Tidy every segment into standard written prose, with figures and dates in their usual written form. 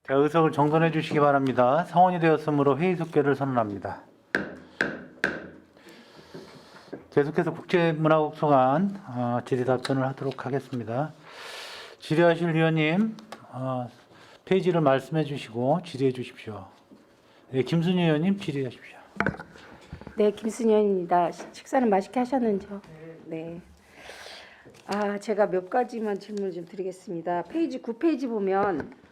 자, 의석을 정돈해 주시기 바랍니다. 성원이 되었으므로 회의 속결을 선언합니다. 계속해서 국제문화국소관 질의 답변을 하도록 하겠습니다. 질의하실 위원님 페이지를 말씀해 주시고 질의해 주십시오. 네, 김순희 의원님 질의하십시오. 네, 김순현입니다. 식사는 맛있게 하셨는지요? 네. 제가 몇 가지만 질문을 좀 드리겠습니다. 페이지 9페이지 보면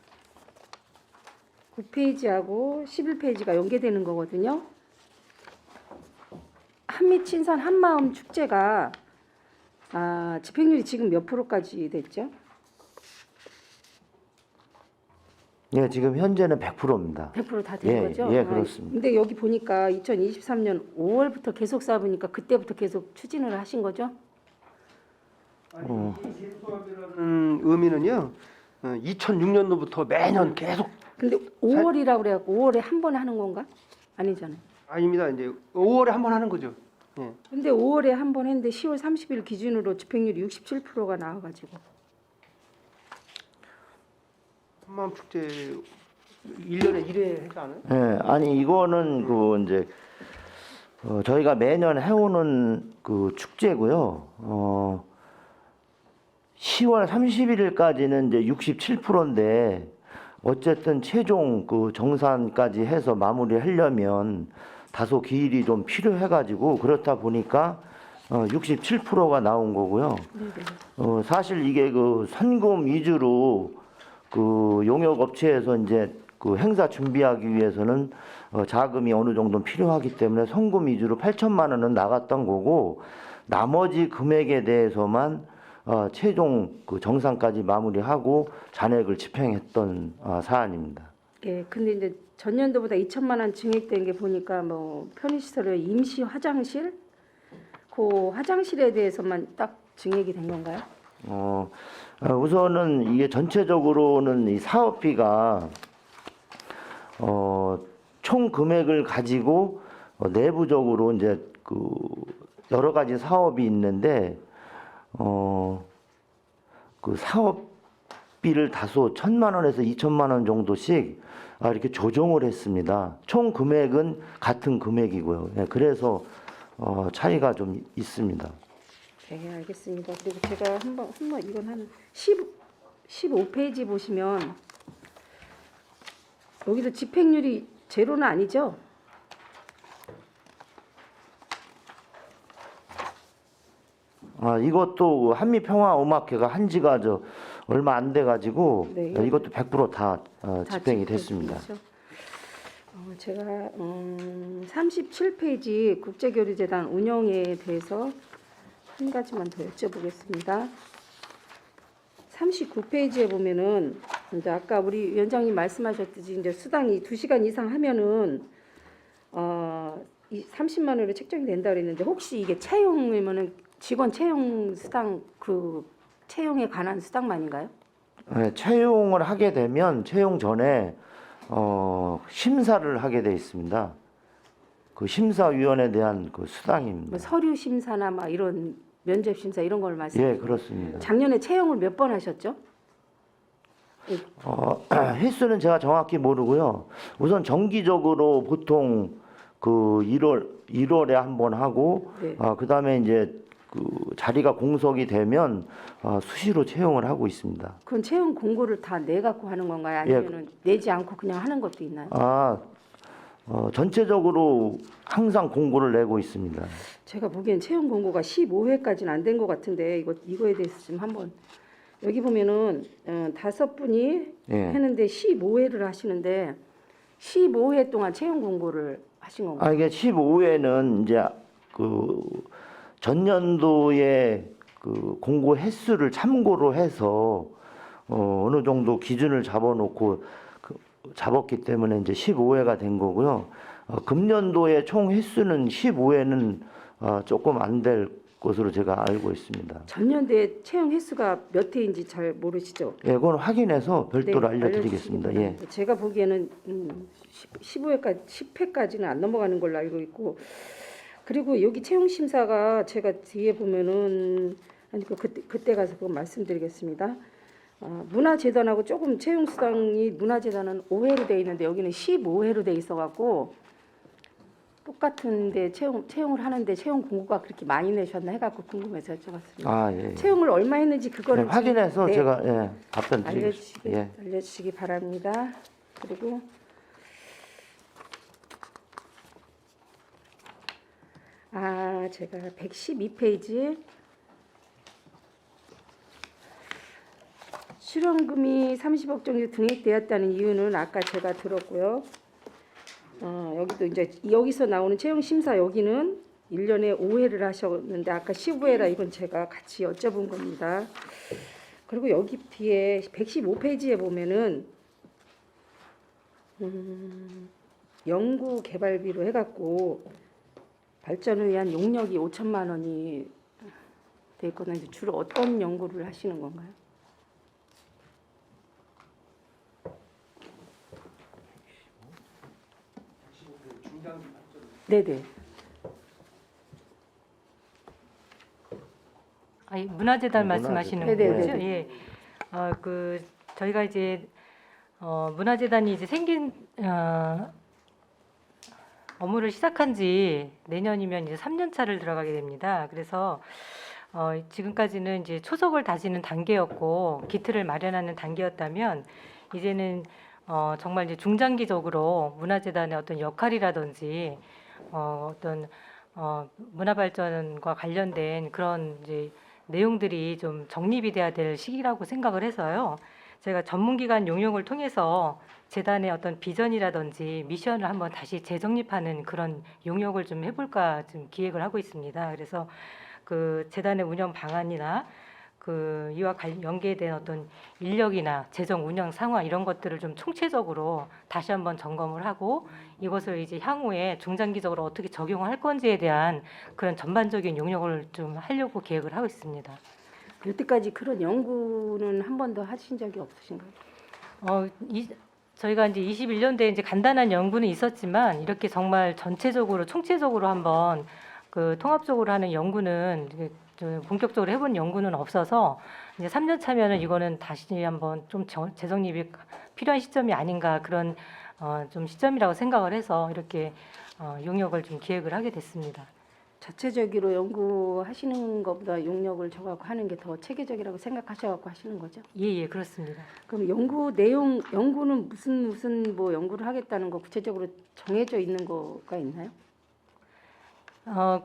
9페이지하고 11페이지가 연계되는 거거든요. 한미친선 한마음 축제가 집행률이 지금 몇 프로까지 됐죠? 예, 지금 현재는 100%입니다. 100% 다 된 거죠? 예, 그렇습니다. 근데 여기 보니까 2023년 5월부터 계속 쌓아보니까 그때부터 계속 추진을 하신 거죠? 아니, 이 재수업이라는 의미는요. 2006년도부터 매년 계속 근데 5월이라고 그래갖고 5월에 한 번 하는 건가? 아니잖아요. 아닙니다. 이제 5월에 한 번 하는 거죠. 예. 근데 5월에 한 번 했는데 10월 30일 기준으로 집행률이 67%가 나와가지고 한마음 축제 1년에 1회 하지 않아요? 예, 아니 이거는 그 이제 저희가 매년 해오는 그 축제고요. 10월 31일까지는 이제 67%인데 어쨌든 최종 그 정산까지 해서 마무리하려면 다소 기일이 좀 필요해가지고 그렇다 보니까 67%가 나온 거고요. 사실 이게 그 선금 위주로 그 용역 업체에서 이제 그 행사 준비하기 위해서는 자금이 어느 정도 필요하기 때문에 선금 위주로 8천만 원은 나갔던 거고 나머지 금액에 대해서만 최종 그 정산까지 마무리하고 잔액을 집행했던 사안입니다. 예, 근데 이제 전년도보다 2천만 원 증액된 게 보니까 뭐 편의시설의 임시 화장실, 그 화장실에 대해서만 딱 증액이 된 건가요? 우선은 이게 전체적으로는 이 사업비가 총 금액을 가지고 내부적으로 이제 그 여러 가지 사업이 있는데 그 사업비를 다소 1,000만 원에서 2천만 원 정도씩 이렇게 조정을 했습니다. 총 금액은 같은 금액이고요. 예, 그래서 차이가 좀 있습니다. 네, 알겠습니다. 그리고 제가 한번 이건 한 15페이지 보시면 여기도 집행률이 제로는 아니죠? 이것도 한미평화음악회가 한 지가 얼마 안 돼 가지고 네. 이것도 100%다 집행이 다 됐습니다. 집행됐죠? 제가 37페이지 국제교류재단 운영에 대해서 한 가지만 더 여쭤보겠습니다. 39페이지에 보면은 이제 아까 우리 위원장님 말씀하셨듯이 이제 수당이 2시간 이상 하면은 30만 원으로 책정이 된다 그랬는데 혹시 이게 채용이면은 직원 채용 수당 그 채용에 관한 수당만인가요? 네, 채용을 하게 되면 채용 전에 심사를 하게 돼 있습니다. 그 심사위원에 대한 그 수당입니다. 뭐 서류 심사나 막 이런 면접 심사 이런 걸 말씀하세요? 예, 그렇습니다. 작년에 채용을 몇 번 하셨죠? 횟수는 제가 정확히 모르고요. 우선 정기적으로 보통 그 1월에 한 번 하고 네. 그다음에 이제 그 자리가 공석이 되면 수시로 채용을 하고 있습니다. 그건 채용 공고를 다 내 갖고 하는 건가요? 아니면은 내지 않고 그냥 하는 것도 있나요? 전체적으로 항상 공고를 내고 있습니다. 제가 보기엔 채용 공고가 15회까지는 안 된 것 같은데 이거에 대해서 좀 한번 여기 보면은 5분이 예. 했는데 15회를 하시는데 15회 동안 채용 공고를 하신 건가요? 이게 15회는 이제 그 전년도에 그 공고 횟수를 참고로 해서 어느 정도 기준을 잡아놓고 잡았기 때문에 이제 15회가 된 거고요. 금년도의 총 횟수는 15회는 조금 안 될 것으로 제가 알고 있습니다. 전년도에 채용 횟수가 몇 회인지 잘 모르시죠? 예, 그건 확인해서 별도로 네, 알려드리겠습니다. 예. 알려주시기 바랍니다. 제가 보기에는 15회까지 10회까지는 안 넘어가는 걸로 알고 있고 그리고 여기 채용 심사가 제가 뒤에 보면은 아니 그때 가서 그거 말씀드리겠습니다. 문화재단하고 조금 채용수당이 문화재단은 5회로 돼 있는데 여기는 15회로 돼 있어갖고 똑같은데 채용을 하는데 채용 공고가 그렇게 많이 내셨나 해갖고 궁금해서 여쭤봤습니다. 아, 예. 예. 채용을 얼마 했는지 네, 그거를 확인해서 네, 제가 예, 답변 드리겠습니다. 예. 알려주시기 바랍니다. 그리고 제가 112페이지 출연금이 30억 정도 증액되었다는 이유는 아까 제가 들었고요. 여기도 이제 여기서 나오는 채용 심사 여기는 1년에 5회를 하셨는데 아까 15회라 이건 제가 같이 여쭤본 겁니다. 그리고 여기 뒤에 115페이지에 보면은 연구 개발비로 해갖고 발전을 위한 용역이 5천만 원이 돼 있거든요. 주로 어떤 연구를 하시는 건가요? 네네. 아니, 문화재단 문화재단. 말씀하시는 네네네. 거죠? 예. 저희가 이제 문화재단이 이제 생긴 업무를 시작한 지 내년이면 이제 3년 차를 들어가게 됩니다. 그래서 지금까지는 이제 초석을 다지는 단계였고 기틀을 마련하는 단계였다면 이제는 정말 이제 중장기적으로 문화재단의 어떤 역할이라든지 어떤 문화 발전과 관련된 그런 이제 내용들이 좀 정립이 돼야 될 시기라고 생각을 해서요. 제가 전문기관 용역을 통해서 재단의 어떤 비전이라든지 미션을 한번 다시 재정립하는 그런 용역을 좀 해볼까 좀 기획을 하고 있습니다. 그래서 그 재단의 운영 방안이나 그 이와 연계된 어떤 인력이나 재정 운영 상황 이런 것들을 좀 총체적으로 다시 한번 점검을 하고 이것을 이제 향후에 중장기적으로 어떻게 적용할 건지에 대한 그런 전반적인 용역을 좀 하려고 계획을 하고 있습니다. 여태까지 그런 연구는 한 번도 하신 적이 없으신가요? 저희가 이제 21년도에 이제 간단한 연구는 있었지만 이렇게 정말 전체적으로 총체적으로 한번 그 통합적으로 하는 연구는 좀 본격적으로 해본 연구는 없어서 이제 3년 차면은 이거는 다시 한번 좀 재정립이 필요한 시점이 아닌가 그런 좀 시점이라고 생각을 해서 이렇게 용역을 좀 기획을 하게 됐습니다. 자체적으로 연구하시는 것보다 용역을 저하고 하는 게 더 체계적이라고 생각하셔갖고 하시는 거죠? 예, 그렇습니다. 그럼 연구 내용, 연구는 무슨 뭐 연구를 하겠다는 거 구체적으로 정해져 있는 거가 있나요?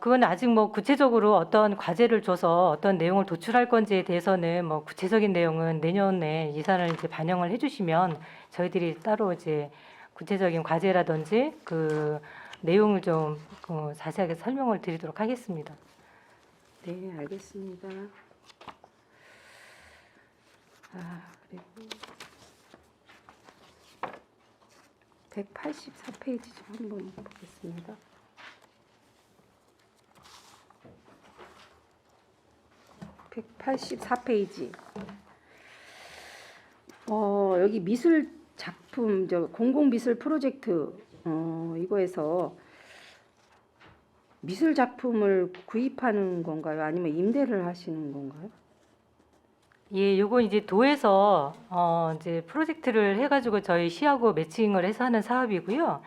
그건 아직 뭐 구체적으로 어떤 과제를 줘서 어떤 내용을 도출할 건지에 대해서는 뭐 구체적인 내용은 내년에 예산을 이제 반영을 해주시면 저희들이 따로 이제 구체적인 과제라든지 그 내용을 좀 자세하게 설명을 드리도록 하겠습니다. 네, 알겠습니다. 그리고 184페이지 좀 한번 보겠습니다. (184페이지) 여기 미술 작품 공공 미술 프로젝트 이거에서 미술 작품을 구입하는 건가요? 아니면 임대를 하시는 건가요? 예, 요건 이제 도에서 이제 프로젝트를 해가지고 저희 시하고 매칭을 해서 하는 사업이고요.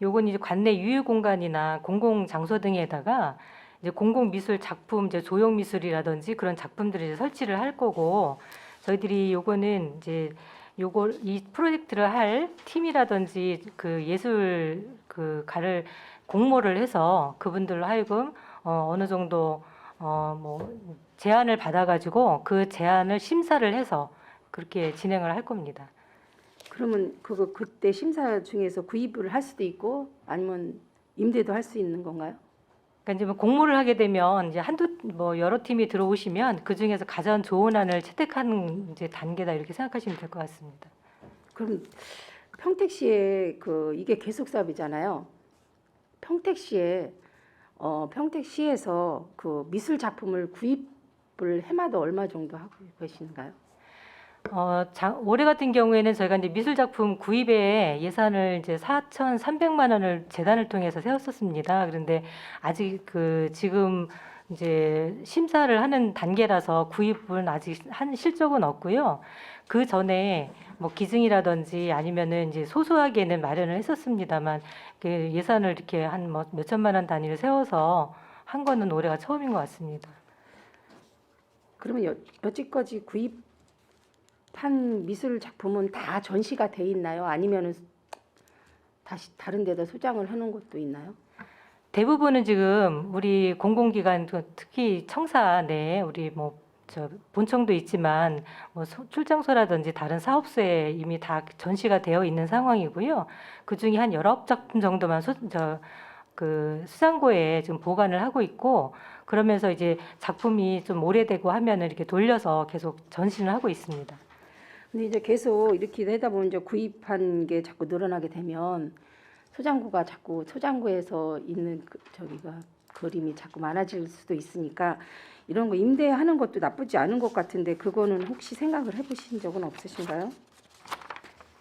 요건 이제 관내 유휴 공간이나 공공 장소 등에다가 이제 공공 미술 작품, 이제 조형 미술이라든지 그런 작품들을 이제 설치를 할 거고 저희들이 요거는 이제 이 프로젝트를 할 팀이라든지 그 예술 그 가를 공모를 해서 그분들로 하여금 어느 정도 뭐 제안을 받아가지고 그 제안을 심사를 해서 그렇게 진행을 할 겁니다. 그러면 그때 심사 중에서 구입을 할 수도 있고 아니면 임대도 할 수 있는 건가요? 그러니까 이제 뭐 공모를 하게 되면 이제 여러 팀이 들어오시면 그 중에서 가장 좋은 안을 채택하는 이제 단계다 이렇게 생각하시면 될 것 같습니다. 그럼 평택시에 이게 계속 사업이잖아요. 평택시에 평택시에서 그 미술 작품을 구입을 해마다 얼마 정도 하고 계신가요? 올해 같은 경우에는 저희가 이제 미술 작품 구입에 예산을 이제 4,300만 원을 재단을 통해서 세웠었습니다. 그런데 아직 지금 이제 심사를 하는 단계라서 구입은 아직 한 실적은 없고요. 그 전에 뭐 기증이라든지 아니면은 이제 소소하게는 마련을 했었습니다만 그 예산을 이렇게 한 뭐 몇천만 원 단위로 세워서 한 거는 올해가 처음인 것 같습니다. 그러면 여지까지 구입한 미술 작품은 다 전시가 돼 있나요? 아니면은 다시 다른 데다 소장을 해놓은 것도 있나요? 대부분은 지금 우리 공공기관 특히 청사 내에 우리 뭐 저 본청도 있지만 뭐 출장소라든지 다른 사업소에 이미 다 전시가 되어 있는 상황이고요. 그 중에 한 19작품 정도만 그 수장고에 지금 보관을 하고 있고 그러면서 이제 작품이 좀 오래되고 하면은 이렇게 돌려서 계속 전시를 하고 있습니다. 근데 이제 계속 이렇게 되다 보면 이제 구입한 게 자꾸 늘어나게 되면 소장고가 자꾸 소장고에서 있는 저기가 그림이 자꾸 많아질 수도 있으니까 이런 거 임대하는 것도 나쁘지 않은 것 같은데 그거는 혹시 생각을 해보신 적은 없으신가요?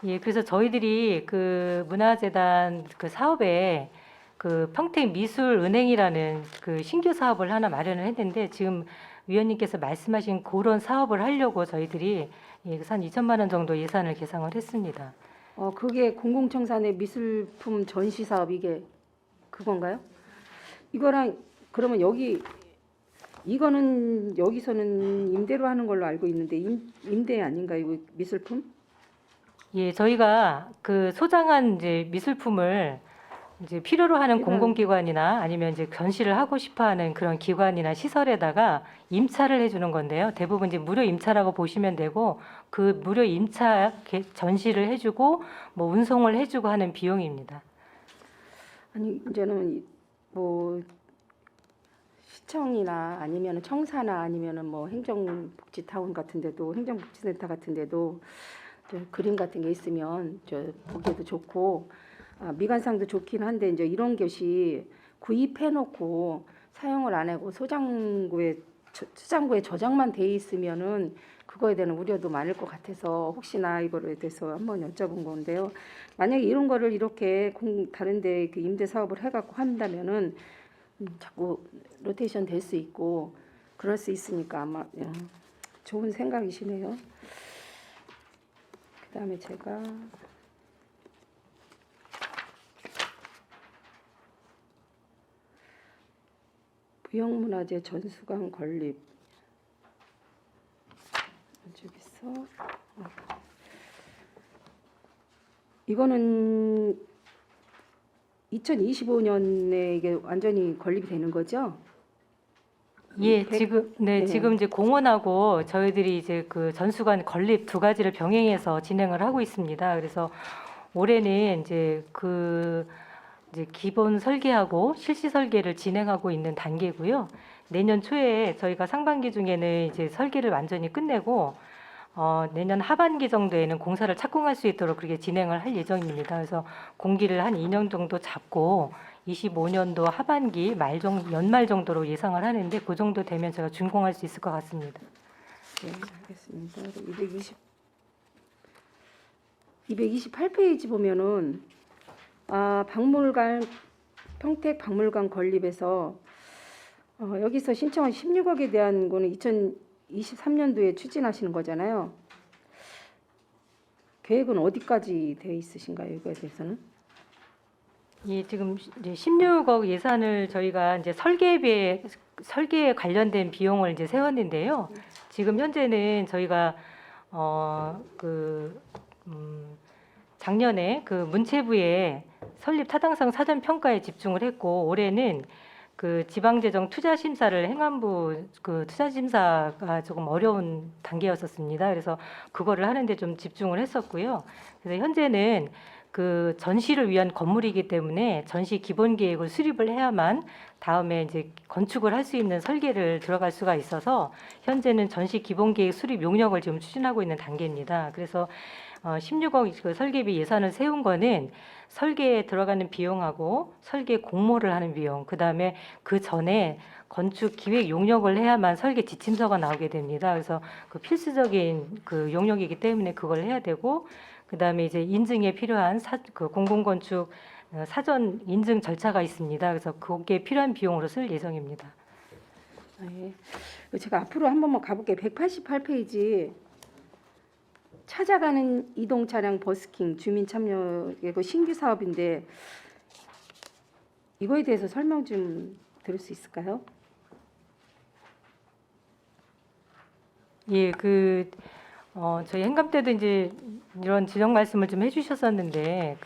예, 그래서 저희들이 그 문화재단 그 사업에 그 평택미술은행이라는 그 신규 사업을 하나 마련을 했는데 지금 위원님께서 말씀하신 그런 사업을 하려고 저희들이 예, 한 2천만 원 정도 예산을 계상을 했습니다. 그게 공공청산의 미술품 전시 사업 이게 그건가요? 이거랑 그러면 이거는 여기서는 임대로 하는 걸로 알고 있는데 임대 아닌가요? 이거 미술품? 예, 저희가 그 소장한 이제 미술품을 이제 필요로 하는 공공기관이나 아니면 이제 전시를 하고 싶어하는 그런 기관이나 시설에다가 임차를 해주는 건데요. 대부분 이제 무료 임차라고 보시면 되고 그 무료 임차 전시를 해주고 뭐 운송을 해주고 하는 비용입니다. 아니 이제는 뭐 시청이나 아니면 청사나 아니면은 뭐 행정복지타운 같은데도 행정복지센터 같은데도 저 그림 같은 게 있으면 저 보기에도 좋고 미관상도 좋긴 한데 이제 이런 것이 구입해놓고 사용을 안 하고 수장고에 저장만 돼 있으면은 그거에 대한 우려도 많을 것 같아서 혹시나 이거에 대해서 한번 여쭤본 건데요. 만약에 이런 거를 이렇게 다른데 그 임대 사업을 해갖고 한다면은 자꾸 로테이션 될 수 있고 그럴 수 있으니까 아마 좋은 생각이시네요. 그다음에 제가 부형문화재 전수관 건립 이쪽에서 이거는 2025년에 이게 완전히 건립이 되는 거죠? 예, 지금 네. 지금 이제 공원하고 저희들이 이제 그 전수관 건립 두 가지를 병행해서 진행을 하고 있습니다. 그래서 올해는 이제 이제 기본 설계하고 실시 설계를 진행하고 있는 단계고요. 내년 초에 저희가 상반기 중에는 이제 설계를 완전히 끝내고 내년 하반기 정도에는 공사를 착공할 수 있도록 그렇게 진행을 할 예정입니다. 그래서 공기를 한 2년 정도 잡고 25년도 하반기 연말 정도로 예상을 하는데 그 정도 되면 제가 준공할 수 있을 것 같습니다. 네, 알겠습니다. 228페이지 보면은 박물관 평택 박물관 건립에서 여기서 신청한 16억에 대한 거는 2023년도에 추진하시는 거잖아요. 계획은 어디까지 돼 있으신가요? 이거에 대해서는? 예, 지금 이제 16억 예산을 저희가 이제 설계에 관련된 비용을 이제 세웠는데요. 지금 현재는 저희가 작년에 그 문체부의 설립 타당성 사전 평가에 집중을 했고 올해는 그 지방재정 투자심사를 행안부 그 투자심사가 조금 어려운 단계였었습니다. 그래서 그거를 하는데 좀 집중을 했었고요. 그래서 현재는 그 전시를 위한 건물이기 때문에 전시 기본 계획을 수립을 해야만 다음에 이제 건축을 할 수 있는 설계를 들어갈 수가 있어서 현재는 전시 기본 계획 수립 용역을 지금 추진하고 있는 단계입니다. 그래서 16억 그 설계비 예산을 세운 거는 설계에 들어가는 비용하고 설계 공모를 하는 비용, 그다음에 그 전에 건축 기획 용역을 해야만 설계 지침서가 나오게 됩니다. 그래서 그 필수적인 그 용역이기 때문에 그걸 해야 되고 그다음에 이제 인증에 필요한 그 공공건축 사전 인증 절차가 있습니다. 그래서 거기에 필요한 비용으로 쓸 예정입니다. 네. 제가 앞으로 한 번만 가볼게요. 188페이지 찾아가는 이동 차량 버스킹 주민 참여의 그 신규 사업인데 이거에 대해서 설명 좀 들을 수 있을까요? 예, 저희 행감 때도 이제 이런 지적 말씀을 좀 해주셨었는데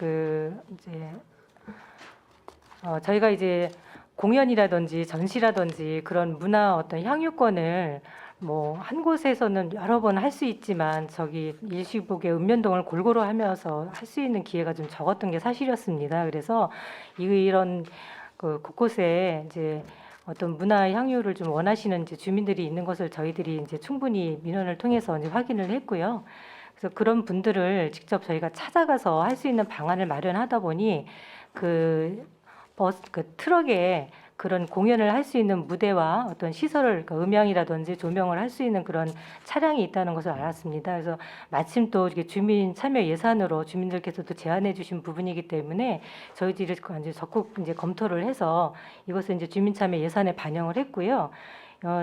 저희가 이제 공연이라든지 전시라든지 그런 문화 어떤 향유권을 뭐 한 곳에서는 여러 번 할 수 있지만 저기 일시복의 읍면동을 골고루 하면서 할 수 있는 기회가 좀 적었던 게 사실이었습니다. 그래서 이런 그 곳곳에 이제 어떤 문화 향유를 좀 원하시는 이제 주민들이 있는 것을 저희들이 이제 충분히 민원을 통해서 이제 확인을 했고요. 그래서 그런 분들을 직접 저희가 찾아가서 할 수 있는 방안을 마련하다 보니 그 트럭에 그런 공연을 할 수 있는 무대와 어떤 시설을 그러니까 음향이라든지 조명을 할 수 있는 그런 차량이 있다는 것을 알았습니다. 그래서 마침 또 이렇게 주민 참여 예산으로 주민들께서도 제안해 주신 부분이기 때문에 저희들이 이제 적극 이제 검토를 해서 이것을 이제 주민 참여 예산에 반영을 했고요.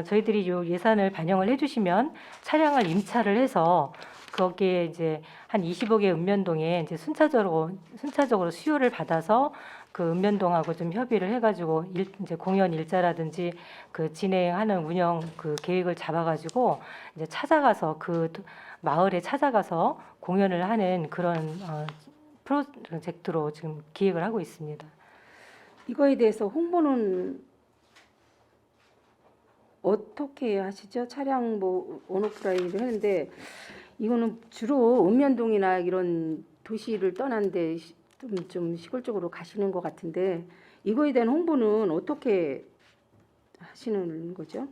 저희들이 이 예산을 반영을 해주시면 차량을 임차를 해서 거기에 이제 한 20억의 읍면동에 이제 순차적으로 수요를 받아서 그 읍면동하고 좀 협의를 해가지고 이제 공연 일자라든지 그 진행하는 운영 그 계획을 잡아가지고 이제 찾아가서 그 마을에 찾아가서 공연을 하는 그런 프로젝트로 지금 기획을 하고 있습니다. 이거에 대해서 홍보는 어떻게 하시죠? 차량 뭐 온오프라인을 하는데 이거는 주로 읍면동이나 이런 도시를 떠난데 좀 시골 쪽으로 가시는 것 같은데 이거에 대한 홍보는 어떻게 하시는 거죠?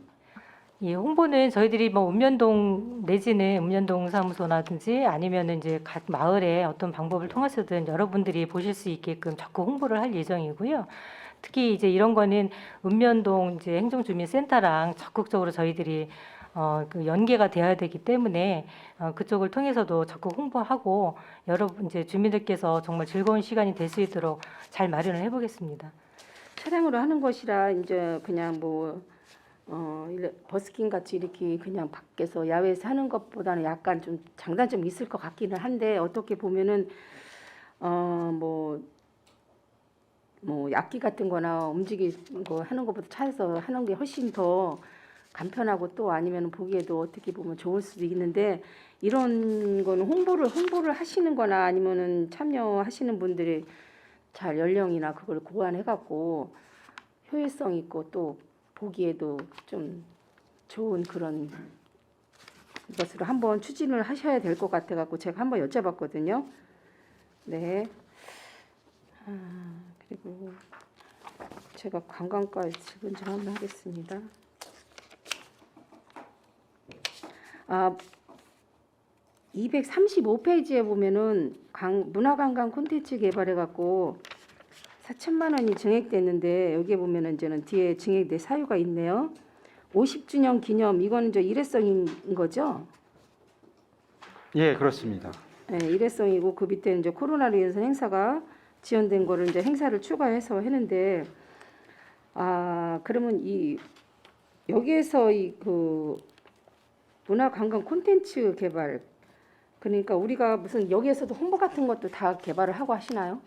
이 홍보는 저희들이 뭐 읍면동 내지는 읍면동 사무소라든지 아니면은 이제 각 마을에 어떤 방법을 통해서든 여러분들이 보실 수 있게끔 적극 홍보를 할 예정이고요. 특히 이제 이런 거는 읍면동 이제 행정주민센터랑 적극적으로 저희들이 그 연계가 돼야 되기 때문에 그쪽을 통해서도 적극 홍보하고 여러분 이제 주민들께서 정말 즐거운 시간이 될 수 있도록 잘 마련을 해보겠습니다. 차량으로 하는 것이라 이제 그냥 뭐 버스킹 같이 이렇게 그냥 밖에서 야외에서 하는 것보다는 약간 좀 장단점이 있을 것 같기는 한데 어떻게 보면은 뭐 악기 같은 거나 움직이고 하는 것보다 차에서 하는 게 훨씬 더 간편하고 또 아니면 보기에도 어떻게 보면 좋을 수도 있는데 이런 거는 홍보를 하시는 거나 아니면은 참여하시는 분들이 잘 연령이나 그걸 고안해 갖고 효율성 있고 또 보기에도 좀 좋은 그런 것으로 한번 추진을 하셔야 될 것 같아 갖고 제가 한번 여쭤봤거든요. 네. 그리고 제가 관광과 질문 좀 한번 하겠습니다. 235페이지에 보면은 문화관광 콘텐츠 개발해 갖고 4천만 원이 증액됐는데 여기에 보면은 이제는 뒤에 증액된 사유가 있네요. 50주년 기념 이거는 저 일회성인 거죠? 예, 그렇습니다. 네, 일회성이고 그 밑에 이제 코로나로 인해서 행사가 지연된 거를 이제 행사를 추가해서 했는데 그러면 여기에서 그 문화관광 콘텐츠 개발 그러니까 우리가 무슨 여기에서도 홍보 같은 것도 다 개발을 하고 하시나요?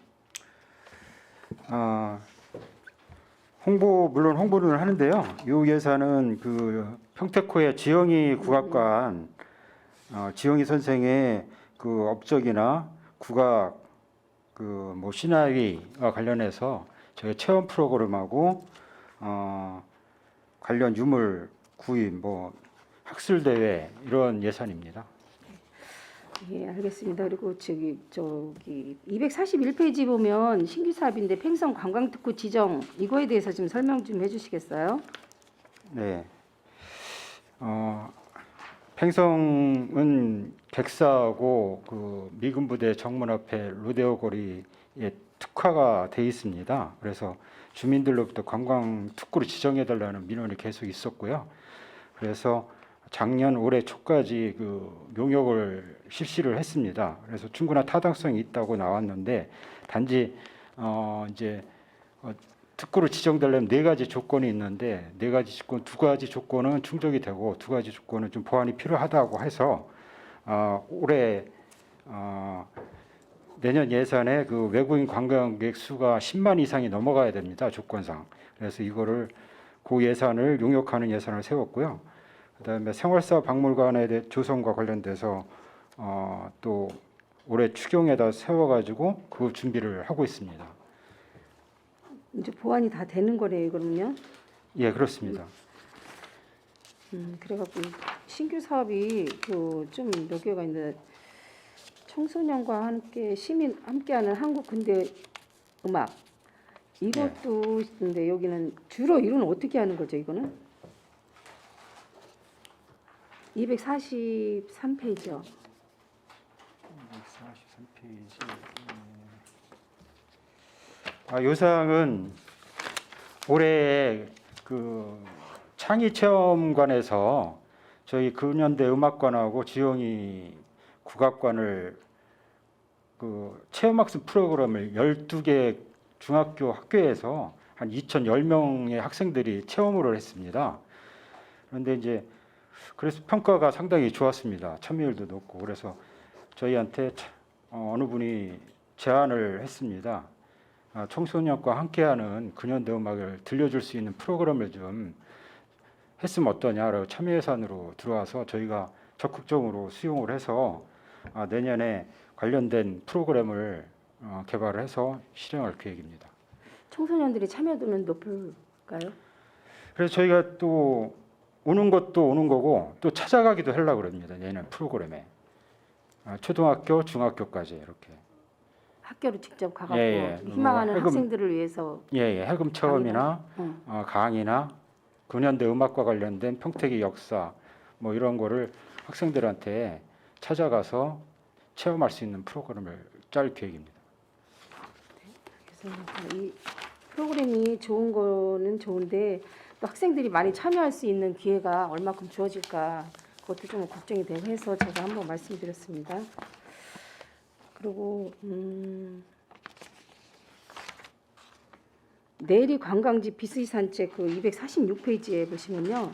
물론 홍보를 하는데요. 이 예산은 그 평택호의 지영희 국악관 지영희 선생의 그 업적이나 국악 그 뭐 신화위와 관련해서 저희 체험 프로그램하고 관련 유물 구입 뭐 학술 대회 이런 예산입니다. 예, 알겠습니다. 그리고 저기 241페이지 보면 신규 사업인데 팽성 관광특구 지정 이거에 대해서 좀 설명 좀 해주시겠어요? 네. 팽성은 객사하고 그 미군 부대 정문 앞에 로데오 거리에 특화가 돼 있습니다. 그래서 주민들로부터 관광 특구로 지정해 달라는 민원이 계속 있었고요. 그래서 작년 올해 초까지 그 용역을 실시를 했습니다. 그래서 충분한 타당성이 있다고 나왔는데 단지 이제 특구로 지정되려면 4가지 조건이 있는데 4가지 조건, 2가지 조건은 충족이 되고 2가지 조건은 좀 보완이 필요하다고 해서 올해 내년 예산에 그 외국인 관광객 수가 10만 이상이 넘어가야 됩니다. 조건상. 그래서 이거를 그 예산을 용역하는 예산을 세웠고요. 그다음에 생활사 박물관에 대해 조성과 관련돼서 또 올해 추경에다 세워가지고 그 준비를 하고 있습니다. 이제 보완이 다 되는 거래요, 그러면요? 예, 그렇습니다. 그래갖고 신규 사업이 그 좀 몇 개가 있는데 청소년과 함께 시민 함께하는 한국 근대 음악 이것도 있는데 여기는 주로 이거는 어떻게 하는 거죠? 이거는 243페이지요. 243페이지. 요상은 올해 그 창의체험관에서 저희 근현대 음악관하고 지영이 국악관을 그 체험학습 프로그램을 12개 중학교 학교에서 한 2,010명의 학생들이 체험을 했습니다. 그런데 이제 그래서 평가가 상당히 좋았습니다. 참여율도 높고. 그래서 저희한테 어느 분이 제안을 했습니다. 청소년과 함께하는 근현대 음악을 들려줄 수 있는 프로그램을 좀 했으면 어떠냐라고 참여 예산으로 들어와서 저희가 적극적으로 수용을 해서 내년에 관련된 프로그램을 개발을 해서 실행할 계획입니다. 청소년들이 참여도는 높을까요? 그래서 저희가 또 오는 것도 오는 거고 또 찾아가기도 하려고 그럽니다. 내년 프로그램에 초등학교, 중학교까지 이렇게. 학교로 직접 가갖고 예, 예. 희망하는 해금- 학생들을 위해서 예, 해금 체험이나 응. 강의나 근현대 음악과 관련된 평택의 역사 뭐 이런 거를 학생들한테 찾아가서 체험할 수 있는 프로그램을 짤 계획입니다. 그래서 이 프로그램이 좋은 거는 좋은데 또 학생들이 많이 참여할 수 있는 기회가 얼마큼 주어질까 그것도 좀 걱정이 되고 해서 제가 한번 말씀드렸습니다. 그리고 내리 관광지 비스기 산책 그 246페이지에 보시면요.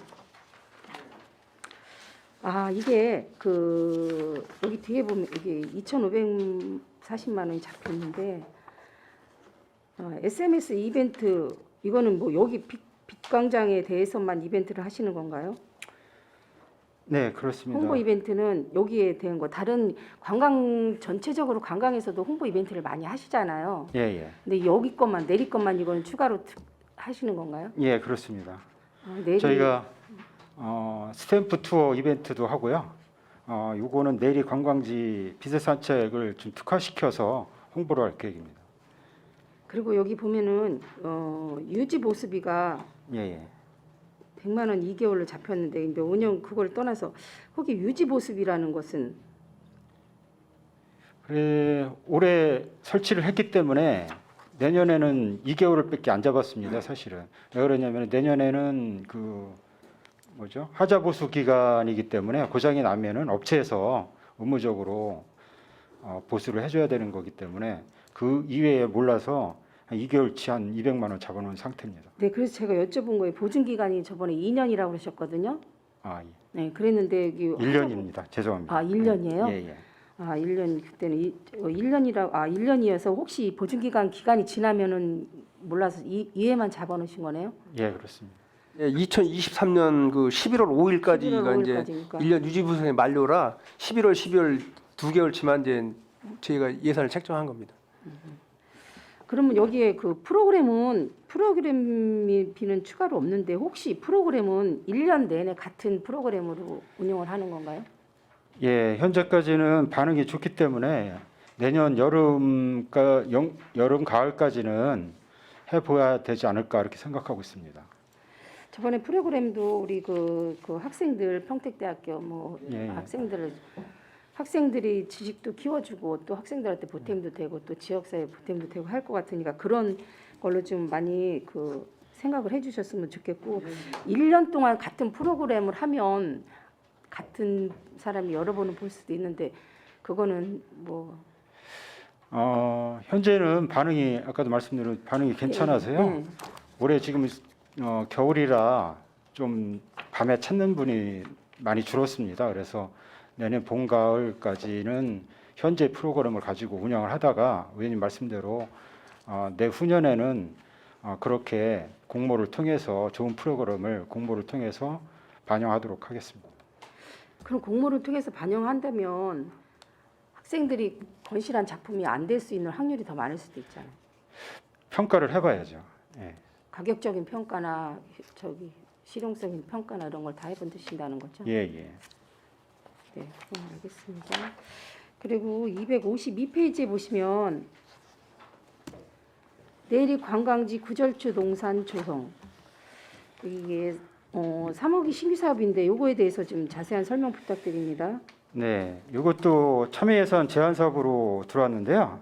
이게 그 여기 뒤에 보면 이게 2,540만 원이 잡혀 있는데 SMS 이벤트 이거는 뭐 여기 빛광장에 대해서만 이벤트를 하시는 건가요? 네, 그렇습니다. 홍보 이벤트는 여기에 대한 거 다른 관광 전체적으로 관광에서도 홍보 이벤트를 많이 하시잖아요. 예, 예. 근데 여기 것만 내리 것만 이건 추가로 하시는 건가요? 예, 그렇습니다. 내리 저희가 스탬프 투어 이벤트도 하고요. 요거는 내리 관광지 비스 산책을 좀 특화시켜서 홍보를 할 계획입니다. 그리고 여기 보면은 유지 보수비가 예, 예. 100만 원 2개월로 잡혔는데 근데 운영 그걸 떠나서 거기 유지 보수비라는 것은 그래 올해 설치를 했기 때문에 내년에는 2개월밖에 안 잡았습니다. 사실은 왜 그러냐면 내년에는 그 뭐죠 하자 보수 기간이기 때문에 고장이 나면은 업체에서 의무적으로 보수를 해줘야 되는 거기 때문에 그 이외에 몰라서 한 2개월치 한 200만 원 잡아놓은 상태입니다. 네 그래서 제가 여쭤본 거예요. 보증 기간이 저번에 2년이라고 그러셨거든요. 예. 네 그랬는데 여기 1년입니다. 죄송합니다. 1년이에요? 예, 예. 1년 그때는 1년이어서 혹시 보증 기간이 지나면은 몰라서 이해만 잡아놓으신 거네요. 예, 그렇습니다. 예, 2023년 그 11월 5일까지가 이제 5일까지니까. 1년 유지보수의 만료라 11월, 12월 2개월치만 이제 저희가 예산을 책정한 겁니다. 그러면 여기에 그 프로그램비는 추가로 없는데 혹시 프로그램은 1년 내내 같은 프로그램으로 운영을 하는 건가요? 예, 현재까지는 반응이 좋기 때문에 내년 여름 가을까지는 해봐야 되지 않을까 이렇게 생각하고 있습니다. 저번에 프로그램도 우리 그 학생들 평택대학교 뭐 예. 학생들이 지식도 키워주고 또 학생들한테 보탬도 되고 또 지역사회 보탬도 되고 할 것 같으니까 그런 걸로 좀 많이 그 생각을 해주셨으면 좋겠고 1년 동안 같은 프로그램을 하면 같은 사람이 여러 번은 볼 수도 있는데 그거는 뭐 현재는 반응이 아까도 말씀드린 반응이 괜찮아서요. 네. 올해 지금 겨울이라 좀 밤에 찾는 분이 많이 줄었습니다. 그래서 내년 봄 가을까지는 현재 프로그램을 가지고 운영을 하다가 의원님 말씀대로 내후년에는 그렇게 공모를 통해서 좋은 프로그램을 공모를 통해서 반영하도록 하겠습니다. 그럼 공모를 통해서 반영한다면 학생들이 건실한 작품이 안 될 수 있는 확률이 더 많을 수도 있잖아요. 평가를 해봐야죠. 예. 가격적인 평가나 저기 실용적인 평가나 이런 걸 다 해본 드신다는 거죠? 예, 예. 네, 알겠습니다. 그리고 252페이지에 보시면 내리 관광지 구절주 농산 조성 이게 3억이 신규 사업인데 요거에 대해서 좀 자세한 설명 부탁드립니다. 네, 이것도 참여 예산 제한 사업으로 들어왔는데요.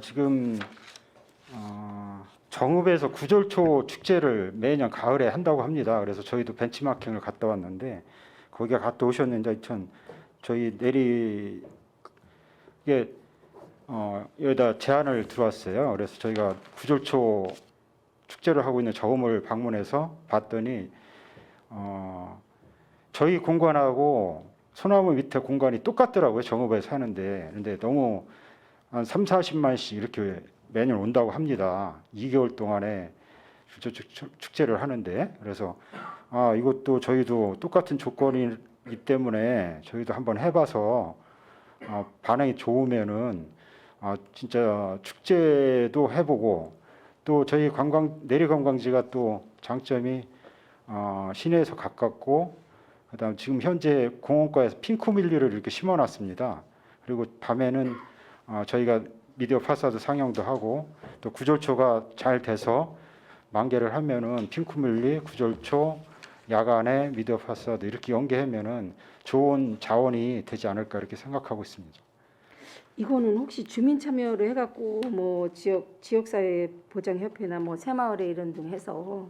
지금 정읍에서 구절초 축제를 매년 가을에 한다고 합니다. 그래서 저희도 벤치마킹을 갔다 왔는데 거기가 갔다 오셨는데 저희 내리 이게 여기다 제안을 들어왔어요. 그래서 저희가 구절초 축제를 하고 있는 정읍을 방문해서 봤더니 저희 공간하고 소나무 밑에 공간이 똑같더라고요. 정읍에 사는데. 근데 너무 한 3, 40만씩 이렇게 매년 온다고 합니다. 2개월 동안에 축제를 하는데. 그래서 이것도 저희도 똑같은 조건이기 때문에 저희도 한번 해봐서 반응이 좋으면은 진짜 축제도 해보고 또 저희 내리관광지가 또 장점이 시내에서 가깝고 그다음 지금 현재 공원가에서 핑크뮬리를 이렇게 심어놨습니다. 그리고 밤에는 저희가 미디어 파사드 상영도 하고 또 구절초가 잘 돼서 만개를 하면은 핑크뮬리, 구절초, 야간에 미디어 파사드 이렇게 연계하면은 좋은 자원이 되지 않을까 이렇게 생각하고 있습니다. 이거는 혹시 주민 참여를 해갖고 뭐 지역사회 보장협회나 뭐 새마을에 이런 등 해서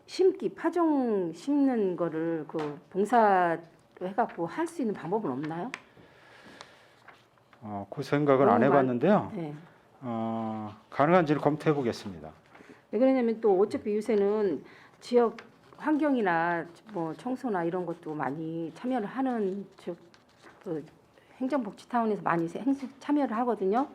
심기 파종 심는 거를 그 봉사로 해갖고 할 수 있는 방법은 없나요? 그 생각은 안 해봤는데요. 네. 가능한지를 검토해 보겠습니다. 왜 그러냐면 또 어차피 요새는 지역 환경이나 뭐 청소나 이런 것도 많이 참여를 하는 그 행정복지타운에서 많이 참여를 하거든요.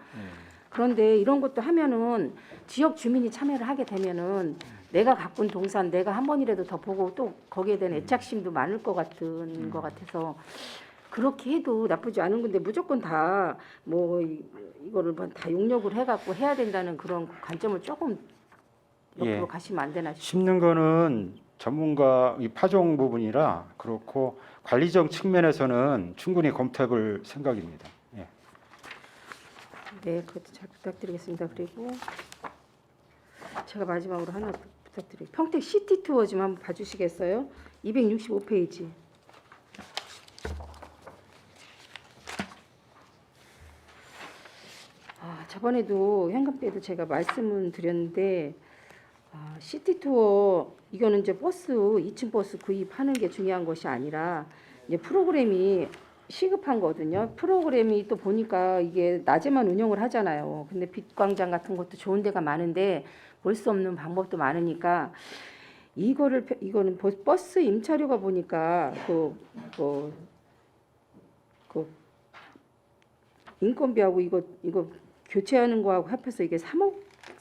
그런데 이런 것도 하면은 지역 주민이 참여를 하게 되면은 내가 가꾼 동산 내가 한 번이라도 더 보고 또 거기에 대한 애착심도 많을 것 같은 것 같아서 그렇게 해도 나쁘지 않은 건데 무조건 다 뭐 이거를 다 용역을 해갖고 해야 된다는 그런 관점을 조금 옆으로 가시면 안 되나 싶어요. 심는 거는 전문가 이 파종 부분이라 그렇고 관리적 측면에서는 충분히 검토해 볼 생각입니다. 예. 네, 그것도 잘 부탁드리겠습니다. 그리고 제가 마지막으로 하나 부탁드려요. 평택 시티 투어 좀 한번 봐주시겠어요? 265페이지. 저번에도 현금 때도 제가 말씀을 드렸는데 시티 투어 이거는 이제 버스 2층 버스 구입하는 게 중요한 것이 아니라 이제 프로그램이 시급한 거거든요. 프로그램이 또 보니까 이게 낮에만 운영을 하잖아요. 근데 빛광장 같은 것도 좋은 데가 많은데 볼 수 없는 방법도 많으니까 이거는 버스 임차료가 보니까 그 인건비하고 이거 교체하는 거하고 합해서 이게 3억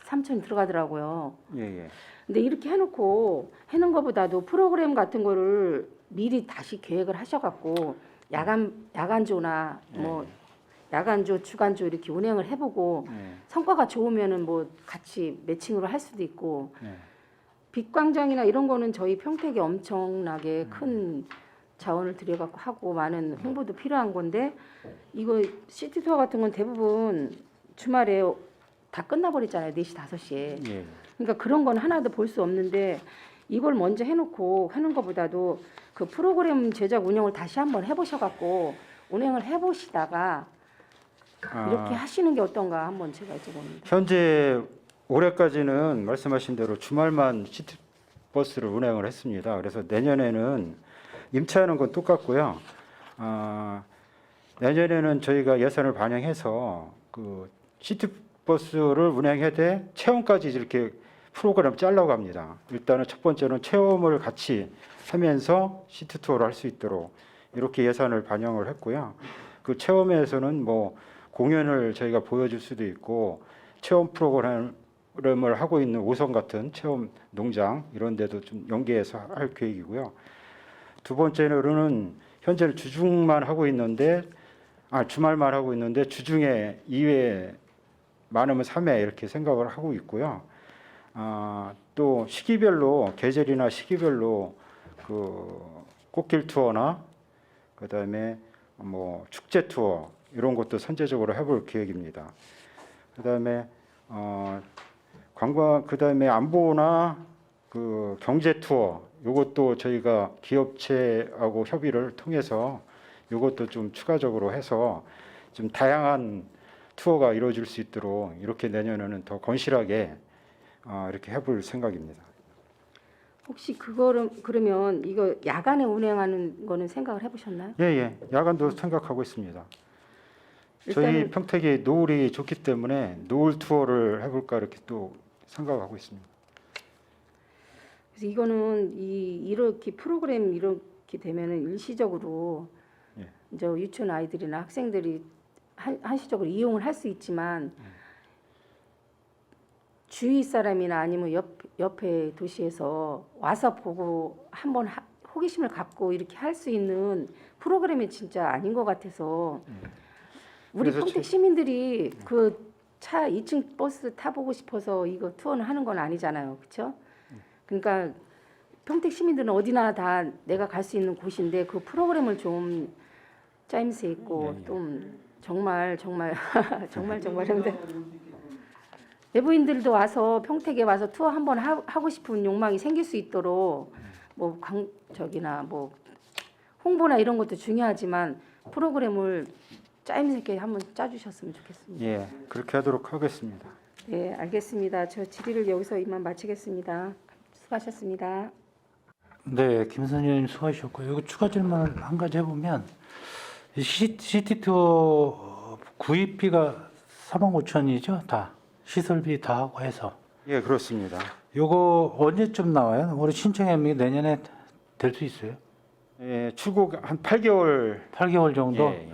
3천 들어가더라고요. 예. 근데 이렇게 해놓고 해놓은 것보다도 프로그램 같은 거를 미리 다시 계획을 하셔갖고 야간조나 뭐 야간조, 주간조 이렇게 운행을 해보고 성과가 좋으면은 뭐 같이 매칭으로 할 수도 있고 빛광장이나 이런 거는 저희 평택에 엄청나게 큰 자원을 들여갖고 하고 많은 홍보도 필요한 건데 이거 시티투어 같은 건 대부분 주말에 다 끝나버리잖아요. 4시, 5시에. 예. 그러니까 그런 건 하나도 볼 수 없는데 이걸 먼저 해놓고 하는 것보다도 그 프로그램 제작 운영을 다시 한번 해보셔갖고 운행을 해보시다가 이렇게 하시는 게 어떤가 한번 제가 여쭤봅니다. 현재 올해까지는 말씀하신 대로 주말만 시티버스를 운행을 했습니다. 그래서 내년에는 임차하는 건 똑같고요. 내년에는 저희가 예산을 반영해서 그 시티버스를 운행해대 체험까지 이렇게 프로그램 짜려고 합니다. 일단은 첫 번째는 체험을 같이 하면서 시티 투어를 할 수 있도록 이렇게 예산을 반영을 했고요. 그 체험회에서는 뭐 공연을 저희가 보여줄 수도 있고 체험 프로그램을 하고 있는 오성 같은 체험 농장 이런 데도 좀 연계해서 할 계획이고요. 두 번째로는 현재는 주중만 하고 있는데 주말만 하고 있는데 주중에 2회 많으면 3회 이렇게 생각을 하고 있고요. 또 시기별로 계절이나 시기별로 그 꽃길 투어나 그다음에 뭐 축제 투어 이런 것도 선제적으로 해볼 계획입니다. 그다음에 관광 그다음에 안보나 그 경제 투어 이것도 저희가 기업체하고 협의를 통해서 이것도 좀 추가적으로 해서 좀 다양한 투어가 이루어질 수 있도록 이렇게 내년에는 더 건실하게 이렇게 해볼 생각입니다. 혹시 그거를 그러면 이거 야간에 운행하는 거는 생각을 해보셨나요? 예. 야간도 생각하고 있습니다. 저희 일단은 평택이 노을이 좋기 때문에 노을 투어를 해볼까 이렇게 또 생각하고 있습니다. 그래서 이거는 이렇게 프로그램 이렇게 되면은 일시적으로 예. 이제 유치원 아이들이나 학생들이 한시적으로 이용을 할 수 있지만 주위 사람이나 아니면 옆에 도시에서 와서 보고 한번 호기심을 갖고 이렇게 할 수 있는 프로그램이 진짜 아닌 것 같아서 우리 그래서 평택 시민들이 그 차 2층 버스 타보고 싶어서 이거 투어는 하는 건 아니잖아요, 그렇죠? 그러니까 평택 시민들은 어디나 다 내가 갈 수 있는 곳인데 그 프로그램을 좀 짜임새 있고 좀 정말 근데 외부인들도 와서 평택에 와서 투어 한번 하고 싶은 욕망이 생길 수 있도록 뭐 저기나 뭐 홍보나 이런 것도 중요하지만 프로그램을 짜임새 있게 한번 짜주셨으면 좋겠습니다. 예, 그렇게 하도록 하겠습니다. 네, 알겠습니다. 저 질의를 여기서 이만 마치겠습니다. 수고하셨습니다. 네, 김선희 의원님 수고하셨고요. 여기 추가 질문을 한 가지 해보면 이 시티 투어 구입비가 4만 5천이죠, 다 시설비 다 하고 해서. 예, 그렇습니다. 요거 언제쯤 나와요? 우리 신청하면 내년에 될 수 있어요? 예, 출고 한 8개월 8개월 정도. 예.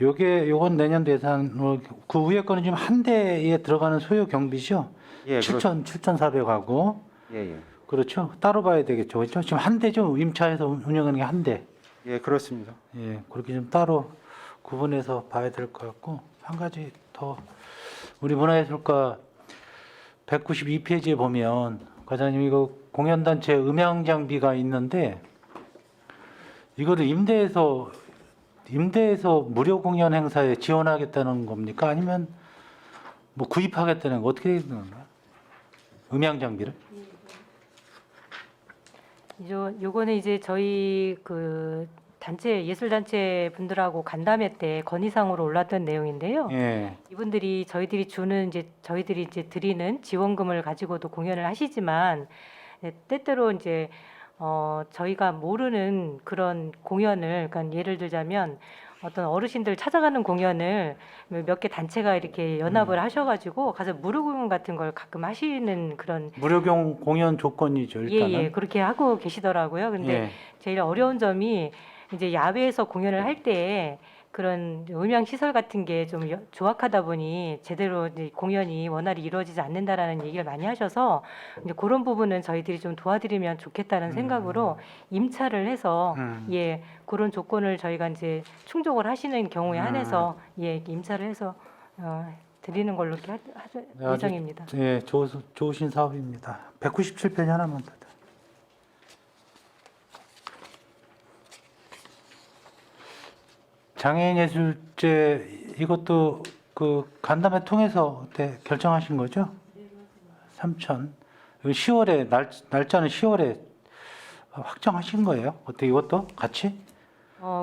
요건 내년 예산으로 그 위에 거는 지금 한 대에 들어가는 소요 경비죠. 예, 7,400하고 예. 그렇죠. 따로 봐야 되겠죠. 그렇죠? 지금 한 대죠. 임차해서 운영하는 게 한 대. 예, 그렇습니다. 예, 그렇게 좀 따로 구분해서 봐야 될 것 같고 한 가지 더 우리 문화예술가 192페이지에 보면 과장님 이거 공연단체 음향 장비가 있는데 이거를 임대해서 무료 공연 행사에 지원하겠다는 겁니까? 아니면 뭐 구입하겠다는 거 어떻게 되는 건가요? 음향 장비를? 요거는 이제 저희 그 단체 예술 단체 분들하고 간담회 때 건의사항으로 올랐던 내용인데요. 예. 이분들이 저희들이 드리는 지원금을 가지고도 공연을 하시지만 때때로 이제 저희가 모르는 그런 공연을, 그러니까 예를 들자면 어떤 어르신들 찾아가는 공연을 몇 개 단체가 이렇게 연합을 하셔가지고 가서 무료 공연 같은 걸 가끔 하시는 그런 무료 공연 조건이죠, 일단은. 예, 그렇게 하고 계시더라고요. 근데 예. 제일 어려운 점이 이제 야외에서 공연을 할 때 그런 음향 시설 같은 게 좀 조악하다 보니 제대로 이제 공연이 원활히 이루어지지 않는다라는 얘기를 많이 하셔서 이제 그런 부분은 저희들이 좀 도와드리면 좋겠다는 생각으로 임차를 해서 예, 그런 조건을 저희가 이제 충족을 하시는 경우에 한해서 예, 임차를 해서 드리는 걸로 이렇게 할 예정입니다. 예, 좋으신 사업입니다. 197페이지 하나만 더. 장애인 예술제 이것도 그 간담회 통해서 그때 결정하신 거죠? 3천. 10월에 날짜는 10월에 확정하신 거예요? 어때 이것도 같이?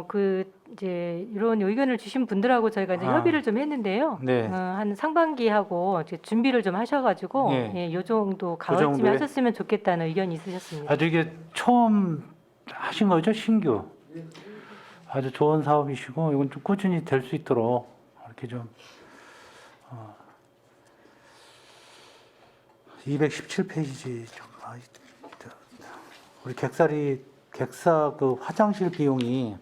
그 이제 이런 의견을 주신 분들하고 저희가 이제 협의를 좀 했는데요. 네. 한 상반기하고 이제 준비를 좀 하셔가지고 예. 예, 요 정도 가을쯤에 정도에? 하셨으면 좋겠다는 의견이 있으셨습니다. 아주 이게 처음 하신 거죠, 신규? 아주 좋은 사업이시고 이건 좀 꾸준히 될 수 있도록 이렇게 좀 217페이지 좀 우리 객사 그 화장실 비용이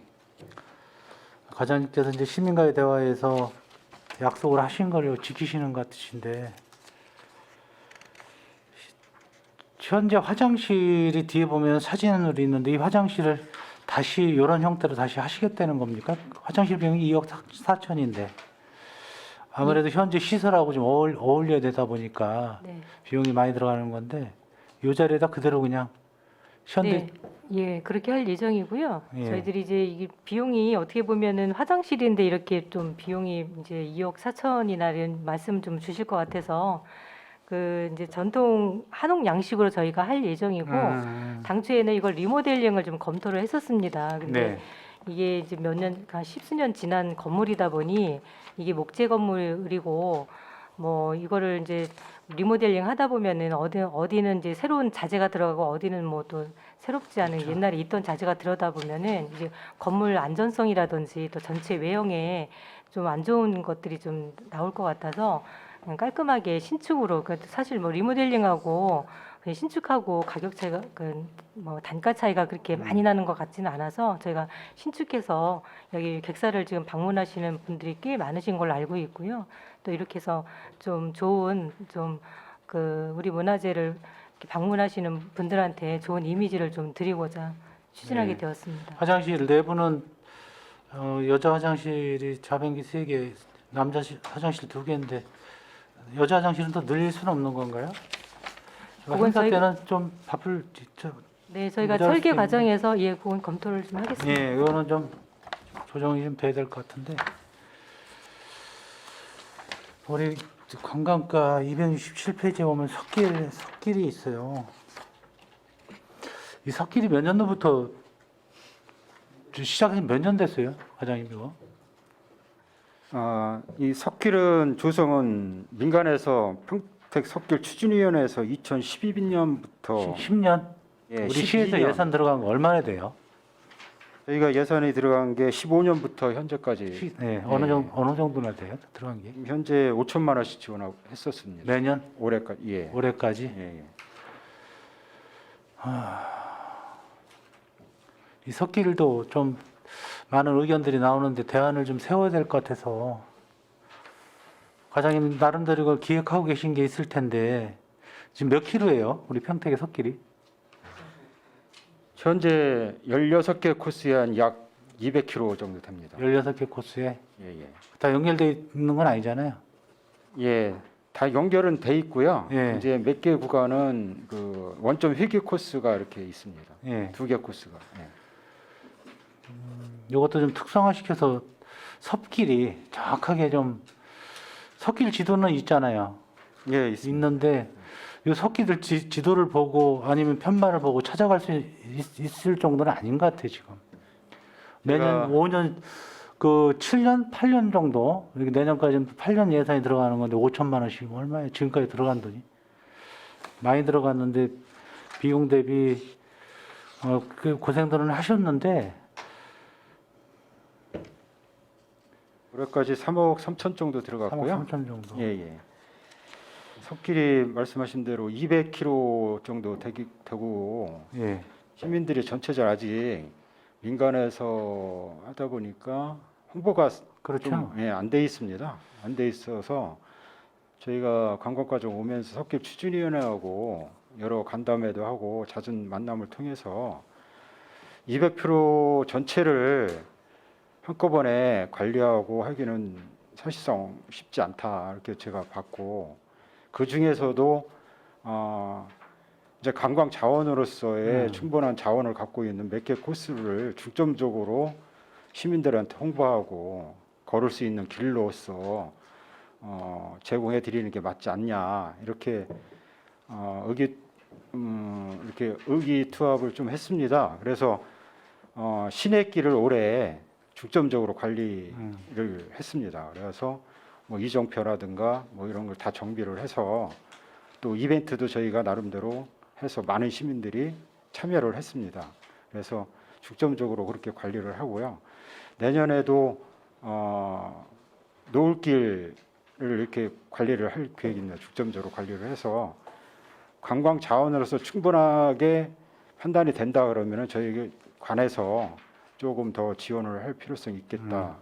과장님께서 이제 시민과의 대화에서 약속을 하신 걸 지키시는 것 같으신데 현재 화장실이 뒤에 보면 사진으로 있는데 이 화장실을 다시 이런 형태로 다시 하시겠다는 겁니까? 화장실 비용이 2억 4천인데 아무래도 현재 시설하고 좀 어울려야 되다 보니까 네. 비용이 많이 들어가는 건데 이 자리에다 그대로 그냥 현대 네, 예, 그렇게 할 예정이고요. 예. 저희들이 이제 이게 비용이 어떻게 보면은 화장실인데 이렇게 좀 비용이 이제 2억 4천이나 이런 말씀 좀 주실 것 같아서 그 이제 전통 한옥 양식으로 저희가 할 예정이고 당초에는 이걸 리모델링을 좀 검토를 했었습니다. 근데 네. 이게 이제 몇 년, 한 십수년 지난 건물이다 보니 이게 목재 건물이고 뭐 이거를 이제 리모델링 하다 보면은 어디는 이제 새로운 자재가 들어가고 어디는 뭐 또 새롭지 않은 옛날에 있던 자재가 들어다 보면은 이제 건물 안전성이라든지 또 전체 외형에 좀 안 좋은 것들이 좀 나올 것 같아서 그냥 깔끔하게 신축으로 그 사실 뭐 리모델링하고 그냥 신축하고 가격 차이가 그 뭐 단가 차이가 그렇게 많이 나는 것 같지는 않아서 저희가 신축해서 여기 객사를 지금 방문하시는 분들이 꽤 많으신 걸로 알고 있고요. 또 이렇게 해서 좀 좋은 좀 그 우리 문화재를 이렇게 방문하시는 분들한테 좋은 이미지를 좀 드리고자 추진하게 네. 되었습니다. 화장실 내부는 여자 화장실이 좌변기 3개, 남자 화장실 2개인데 여자 화장실은 더 늘릴 수는 없는 건가요? 그건 행사 저희- 때는 좀 바쁠 네, 저희가 모자랄 설계 수도 과정에서 예, 그건 검토를 좀 하겠습니다. 예, 이거는 좀 조정이 좀 돼야 될 것 같은데 우리 관광가 267페이지에 보면 석길이 있어요. 이 석길이 몇 년도부터 시작해서 몇 년 됐어요, 과장님 이거? 이 석길은 조성은 민간에서 평택 석길 추진위원회에서 2012년부터 10년? 예, 우리 시에서 12년. 예산 들어간 거 얼마나 돼요? 저희가 예산이 들어간 게 15년부터 현재까지 네, 어느 정도나 돼요? 들어간 게? 현재 5천만 원씩 지원하고 했었습니다. 매년? 올해까지 예. 올해까지? 예, 예. 이 석길도 좀 많은 의견들이 나오는데 대안을 좀 세워야 될 것 같아서 과장님 나름대로 이걸 기획하고 계신 게 있을 텐데 지금 몇 킬로예요? 우리 평택의 석길이? 현재 16개 코스에 한 약 200km 정도 됩니다. 16개 코스에 예, 예. 다 연결되어 있는 건 아니잖아요. 예, 다 연결은 돼 있고요. 예. 이제 몇 개 구간은 그 원점 회귀 코스가 이렇게 있습니다. 예. 2개 코스가. 예. 이것도 좀 특성화시켜서 섭길이 정확하게 좀 석길 지도는 있잖아요. 예, 있습니다. 있는데 이 석길들 지도를 보고 아니면 편만을 보고 찾아갈 수 있을 정도는 아닌 것 같아요 지금. 내년 제가- 5년 그 7년 8년 정도 이렇게 내년까지는 8년 예산이 들어가는 건데 5천만 원씩 얼마예요? 지금까지 들어간 돈이 많이 들어갔는데 비용 대비 그 고생들은 하셨는데 올해까지 3억 3천 정도 3억 들어갔고요. 3천 정도. 예, 예. 석길이 말씀하신 대로 200km 정도 되고 예. 시민들이 전체적으로 아직 민간에서 하다 보니까 홍보가 그렇죠. 좀 안 돼 있습니다. 안 돼 있어서 저희가 관광과 좀 오면서 석길 추진위원회하고 여러 간담회도 하고 잦은 만남을 통해서 200km 전체를 한꺼번에 관리하고 하기는 사실상 쉽지 않다 이렇게 제가 봤고 그 중에서도 이제 관광 자원으로서의 충분한 자원을 갖고 있는 몇 개 코스를 중점적으로 시민들한테 홍보하고 걸을 수 있는 길로서 제공해 드리는 게 맞지 않냐 이렇게 이렇게 의기투합을 좀 했습니다. 그래서 시내길을 올해 중점적으로 관리를 했습니다. 그래서 뭐 이정표라든가 뭐 이런 걸 다 정비를 해서 또 이벤트도 저희가 나름대로 해서 많은 시민들이 참여를 했습니다. 그래서 중점적으로 그렇게 관리를 하고요. 내년에도 노을길을 이렇게 관리를 할 계획입니다. 중점적으로 관리를 해서 관광 자원으로서 충분하게 판단이 된다 그러면은 저희 관에서 조금 더 지원을 할 필요성이 있겠다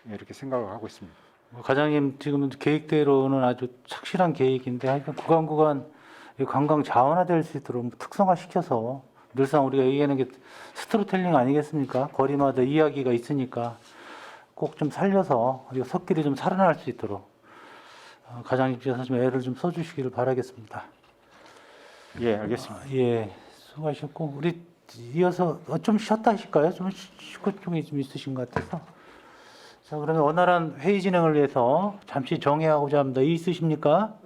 이렇게 생각을 하고 있습니다. 과장님 지금 계획대로는 아주 착실한 계획인데 하여간 구간 이 관광 자원화될 수 있도록 특성화시켜서 늘상 우리가 얘기하는 게 스토리텔링 아니겠습니까? 거리마다 이야기가 있으니까 꼭 좀 살려서 우리가 섭길이 좀 살아날 수 있도록 과장님께서 좀 애를 좀 써주시기를 바라겠습니다. 예, 알겠습니다. 예, 수고하셨고 우리 이어서 좀 쉬었다 하실까요? 좀 쉬고 쪽이 좀 있으신 것 같아서. 자, 그러면 원활한 회의 진행을 위해서 잠시 정회하고자 합니다. 이의 있으십니까?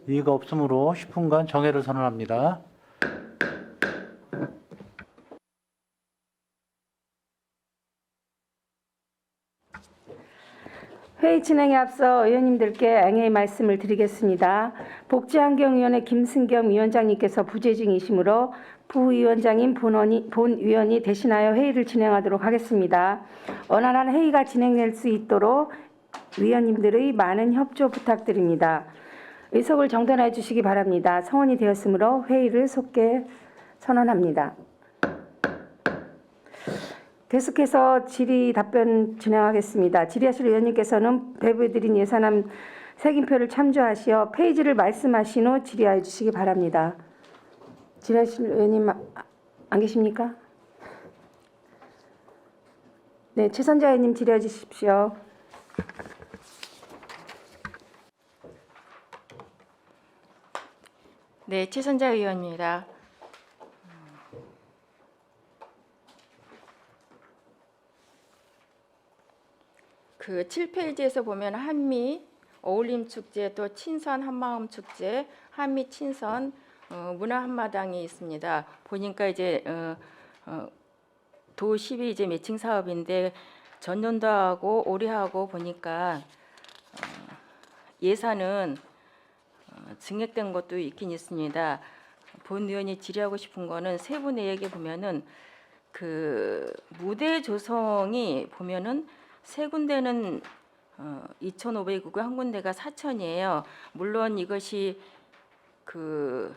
이의가 없으므로 10분간 정회를 선언합니다. 회의 진행에 앞서 의원님들께 앙의 말씀을 드리겠습니다. 복지환경위원회 김승겸 위원장님께서 부재 중이시므로 부위원장인 본 위원이 대신하여 회의를 진행하도록 하겠습니다. 원활한 회의가 진행될 수 있도록 위원님들의 많은 협조 부탁드립니다. 의석을 정돈해 주시기 바랍니다. 성원이 되었으므로 회의를 속개 선언합니다. 계속해서 질의 답변 진행하겠습니다. 질의하실 의원님께서는 배부해드린 예산안 색인표를 참조하시어 페이지를 말씀하신 후 질의하여 주시기 바랍니다. 질의하실 의원님 안 계십니까? 네, 최선자 의원님 질의해 주십시오. 네, 최선자 의원입니다. 그 7페이지에서 보면 한미 어울림 축제, 또 친선 한마음 축제, 한미 친선 문화 한마당이 있습니다. 보니까 이제 도시비 이제 매칭 사업인데 전년도하고 올해하고 보니까 예산은 증액된 것도 있긴 있습니다. 본 의원이 질의하고 싶은 거는 세부 내역에 보면은 그 무대 조성이 보면은 세 군데는 2,500이고 한 군데가 4,000이에요. 물론 이것이 그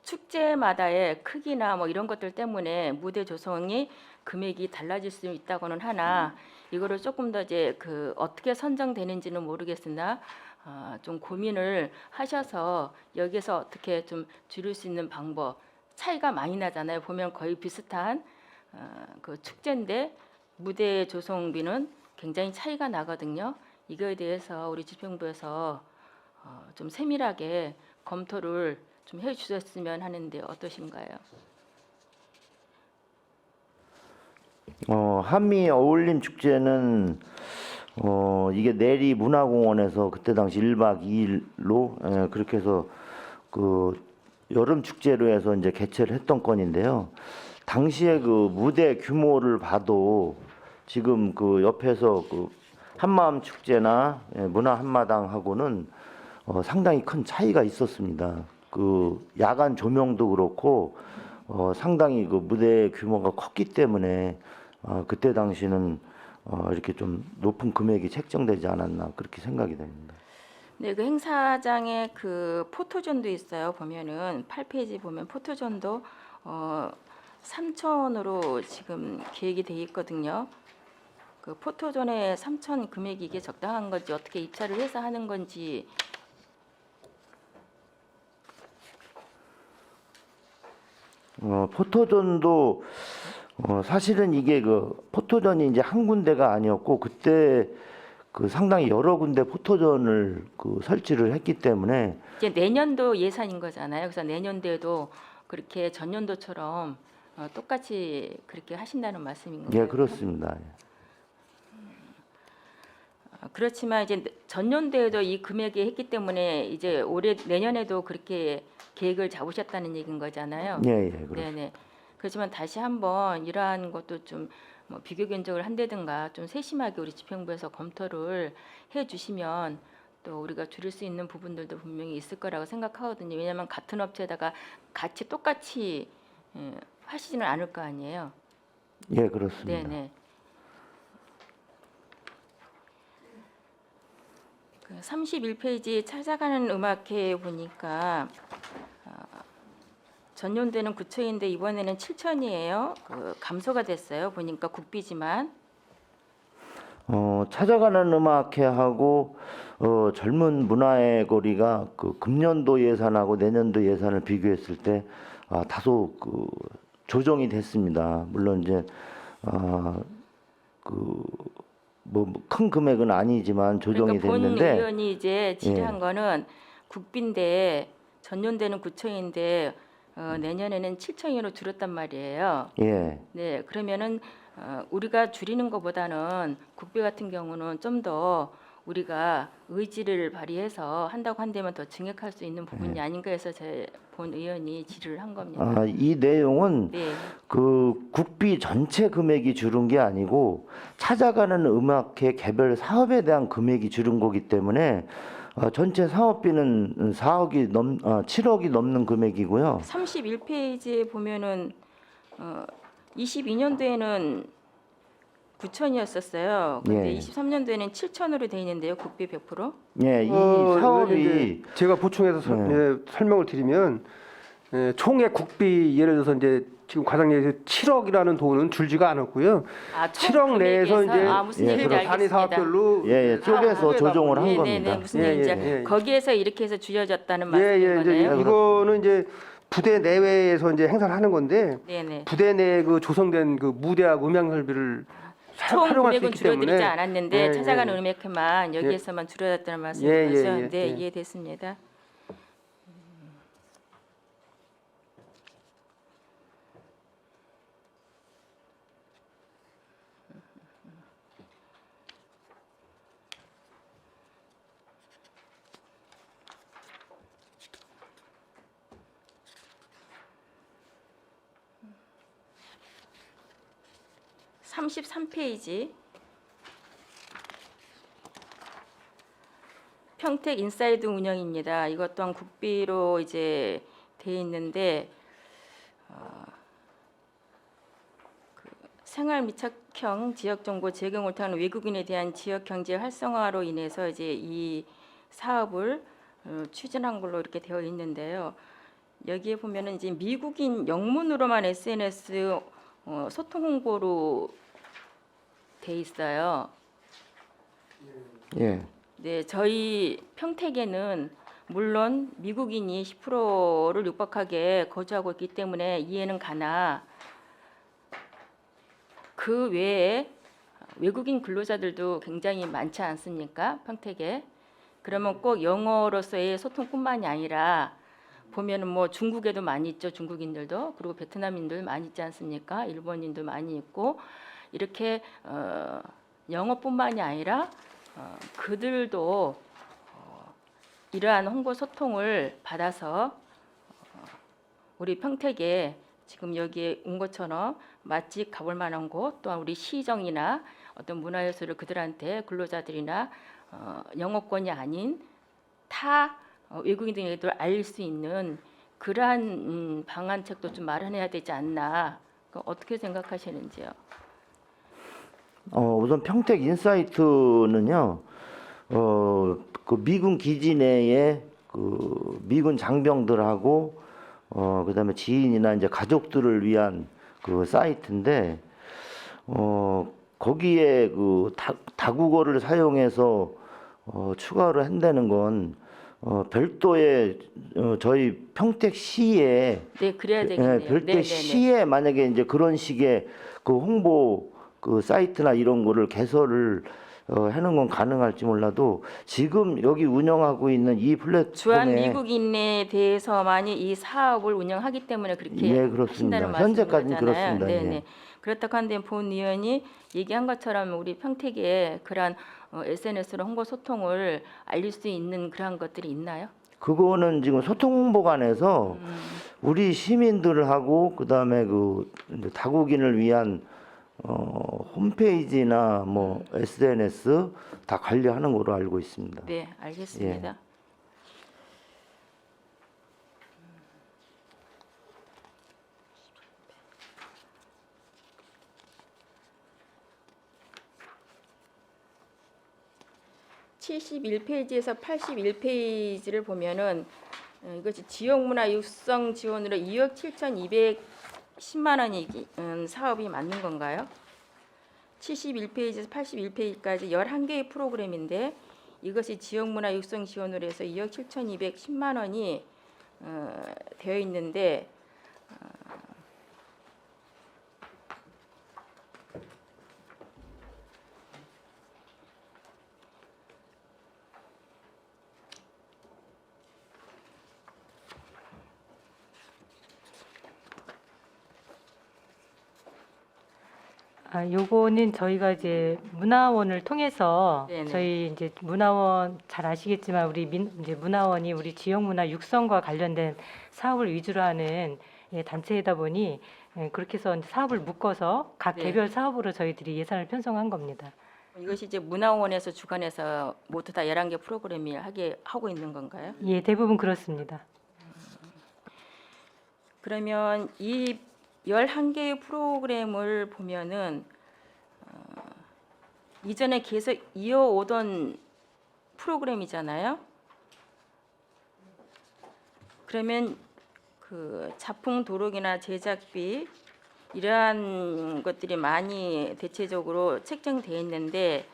축제마다의 크기나 뭐 이런 것들 때문에 무대 조성이 금액이 달라질 수 있다고는 하나 이거를 조금 더 이제 그 어떻게 선정되는지는 모르겠으나 좀 고민을 하셔서 여기서 어떻게 좀 줄일 수 있는 방법 차이가 많이 나잖아요. 보면 거의 비슷한 그 축제인데 무대 조성비는 굉장히 차이가 나거든요. 이거에 대해서 우리 집행부에서 좀 세밀하게 검토를 좀 해주셨으면 하는데 어떠신가요? 한미 어울림 축제는 이게 내리 문화공원에서 그때 당시 1박 2일로 그렇게 해서 그 여름 축제로 해서 이제 개최를 했던 건인데요. 당시에 그 무대 규모를 봐도 지금 그 옆에서 그 한마음 축제나 문화 한마당하고는 상당히 큰 차이가 있었습니다. 그 야간 조명도 그렇고 상당히 그 무대 규모가 컸기 때문에 그때 당시는 이렇게 좀 높은 금액이 책정되지 않았나 그렇게 생각이 됩니다. 네, 그 행사장에 그 포토존도 있어요. 보면은 8페이지 보면 포토존도 3,000으로 지금 계획이 돼 있거든요. 그 포토존에 3,000 금액이 이게 적당한 건지 어떻게 입찰을 해서 하는 건지 포토존도 사실은 이게 그 포토존이 이제 한 군데가 아니었고 그때 그 상당히 여러 군데 포토존을 그 설치를 했기 때문에 이제 내년도 예산인 거잖아요. 그래서 내년도에도 그렇게 전년도처럼 똑같이 그렇게 하신다는 말씀인 건가요? 예, 그렇습니다. 그렇지만 이제 전년도에도 이 금액이 했기 때문에 이제 올해 내년에도 그렇게 계획을 잡으셨다는 얘기인 거잖아요. 예, 그렇습니다. 네네. 그렇지만 다시 한번 이러한 것도 좀 뭐 비교 견적을 한다든가 좀 세심하게 우리 집행부에서 검토를 해주시면 또 우리가 줄일 수 있는 부분들도 분명히 있을 거라고 생각하거든요. 왜냐하면 같은 업체에다가 같이 똑같이 하시지는 않을 거 아니에요. 예, 그렇습니다. 네네. 그 31페이지 찾아가는 음악회 보니까 전년도에는 9천인데 이번에는 7천이에요. 그 감소가 됐어요. 보니까 국비지만 찾아가는 음악회하고 젊은 문화의 거리가 그 금년도 예산하고 내년도 예산을 비교했을 때 다소 그 조정이 됐습니다. 물론 이제 뭐 큰 금액은 아니지만 조정이 그러니까 본 됐는데 의원이 이제 질의한 예. 거는 국비인데 전년대는 9천인데 내년에는 7천으로 줄었단 말이에요. 예. 네, 그러면은 우리가 줄이는 것보다는 국비 같은 경우는 좀 더 우리가 의지를 발휘해서 한다고 한다면 더 증액할 수 있는 부분이 아닌가 해서 제 본 의원이 질의를 한 겁니다. 이 내용은 네, 그 국비 전체 금액이 줄은 게 아니고 찾아가는 음악회 개별 사업에 대한 금액이 줄은 거기 때문에 전체 사업비는 7억이 넘는 금액이고요. 31페이지에 보면은 22년도에는 9천이었었어요. 근데 예. 23년도에는 7천으로 돼 있는데요. 국비 100%? 예, 이 이제 사업이 제가 보충해서 설명을 드리면 총액 국비 예를 들어서 이제 지금 과장님이 7억이라는 돈은 줄지가 않았고요. 아, 7억 내에서 이제 무슨 예, 얘기인지 그럼 알겠습니다. 단위 사업별로 예, 쪼개서 사업에다 조정을 한 네네네, 겁니다. 무슨 예, 얘기인지 예, 예. 거기에서 이렇게 해서 줄여졌다는 예, 말씀인 예, 이제 거네요. 이거는 이제 부대 내외에서 이제 행사를 하는 건데 네네. 부대 내에 그 조성된 그 무대하고 음향 설비를 총 활용할 수 금액은 있기 줄어들지 때문에 않았는데 예, 찾아가는 예. 음액만 여기에서만 줄어들었다는 예, 말씀이죠. 예, 예, 네, 예. 이해됐습니다. (33페이지) 평택 인사이드 운영입니다. 이것 또한 국비로 이제 돼 있는데 생활 밀착형 지역 정보 제공을 통한 외국인에 대한 지역 경제 활성화로 인해서 이제 이 사업을 추진한 걸로 이렇게 되어 있는데요. 여기에 보면은 이제 미국인 영문으로만 SNS 소통 홍보로 돼 있어요. 예. 네, 저희 평택에는 물론 미국인이 10%를 육박하게 거주하고 있기 때문에 이해는 가나 그 외에 외국인 근로자들도 굉장히 많지 않습니까? 평택에. 그러면 꼭 영어로서의 소통뿐만이 아니라 보면은 뭐 중국에도 많이 있죠. 중국인들도. 그리고 베트남인들 많이 있지 않습니까? 일본인도 많이 있고 이렇게 영어뿐만이 아니라 그들도 이러한 홍보 소통을 받아서 우리 평택에 지금 여기에 온 것처럼 맛집 가볼 만한 곳 또한 우리 시정이나 어떤 문화예술을 그들한테 근로자들이나 영어권이 아닌 타 외국인들에게도 알릴 수 있는 그러한 방안책도 좀 마련해야 되지 않나. 어떻게 생각하시는지요? 우선 평택 인사이트는요, 그 미군 기지 내에 그 미군 장병들하고 그다음에 지인이나 이제 가족들을 위한 그 사이트인데, 거기에 그 다국어를 사용해서 추가로 한다는 건 별도의 저희 평택시에 네, 그래야 되겠네요. 별도의 네네네. 시에 만약에 이제 그런 식의 그 홍보 그 사이트나 이런 거를 개설을 하는 건 가능할지 몰라도 지금 여기 운영하고 있는 이 주한 플랫폼에 미국인에 대해서만이 이 사업을 운영하기 때문에 그렇게 예, 그렇습니다. 하신다는 현재까지는 말씀이잖아요. 그렇습니다. 네네. 예. 그렇다고 한데 본 의원이 얘기한 것처럼 우리 평택에 그러한 SNS로 홍보 소통을 알릴 수 있는 그러한 것들이 있나요? 그거는 지금 소통본부관에서 우리 시민들하고 그다음에 그 이제 다국인을 위한 홈페이지나 뭐 SNS 다 관리하는 거로 알고 있습니다. 네, 알겠습니다. (71페이지에서) (81페이지를) 보면은 이것이 지역문화 육성 지원으로 2억 7,210만 원이 사업이 맞는 건가요? 71페이지에서 81페이지까지 11개의 프로그램인데 이것이 지역문화 육성 지원으로 해서 2억 7,210만 원이 되어 있는데 요거는 저희가 이제 문화원을 통해서 네네. 저희 이제 문화원 잘 아시겠지만 우리 이제 문화원이 우리 지역 문화 육성과 관련된 사업을 위주로 하는 단체이다 보니 그렇게 해서 이제 사업을 묶어서 각 네. 개별 사업으로 저희들이 예산을 편성한 겁니다. 이것이 이제 문화원에서 주관해서 모두 다 11개 프로그램이 하고 있는 건가요? 예, 대부분 그렇습니다. 그러면 이 11개의 프로그램을 보면은 이전에 계속 이어오던 프로그램이잖아요. 그러면 그 작품 도록이나 제작비 이러한 것들이 많이 대체적으로 책정되어 있는데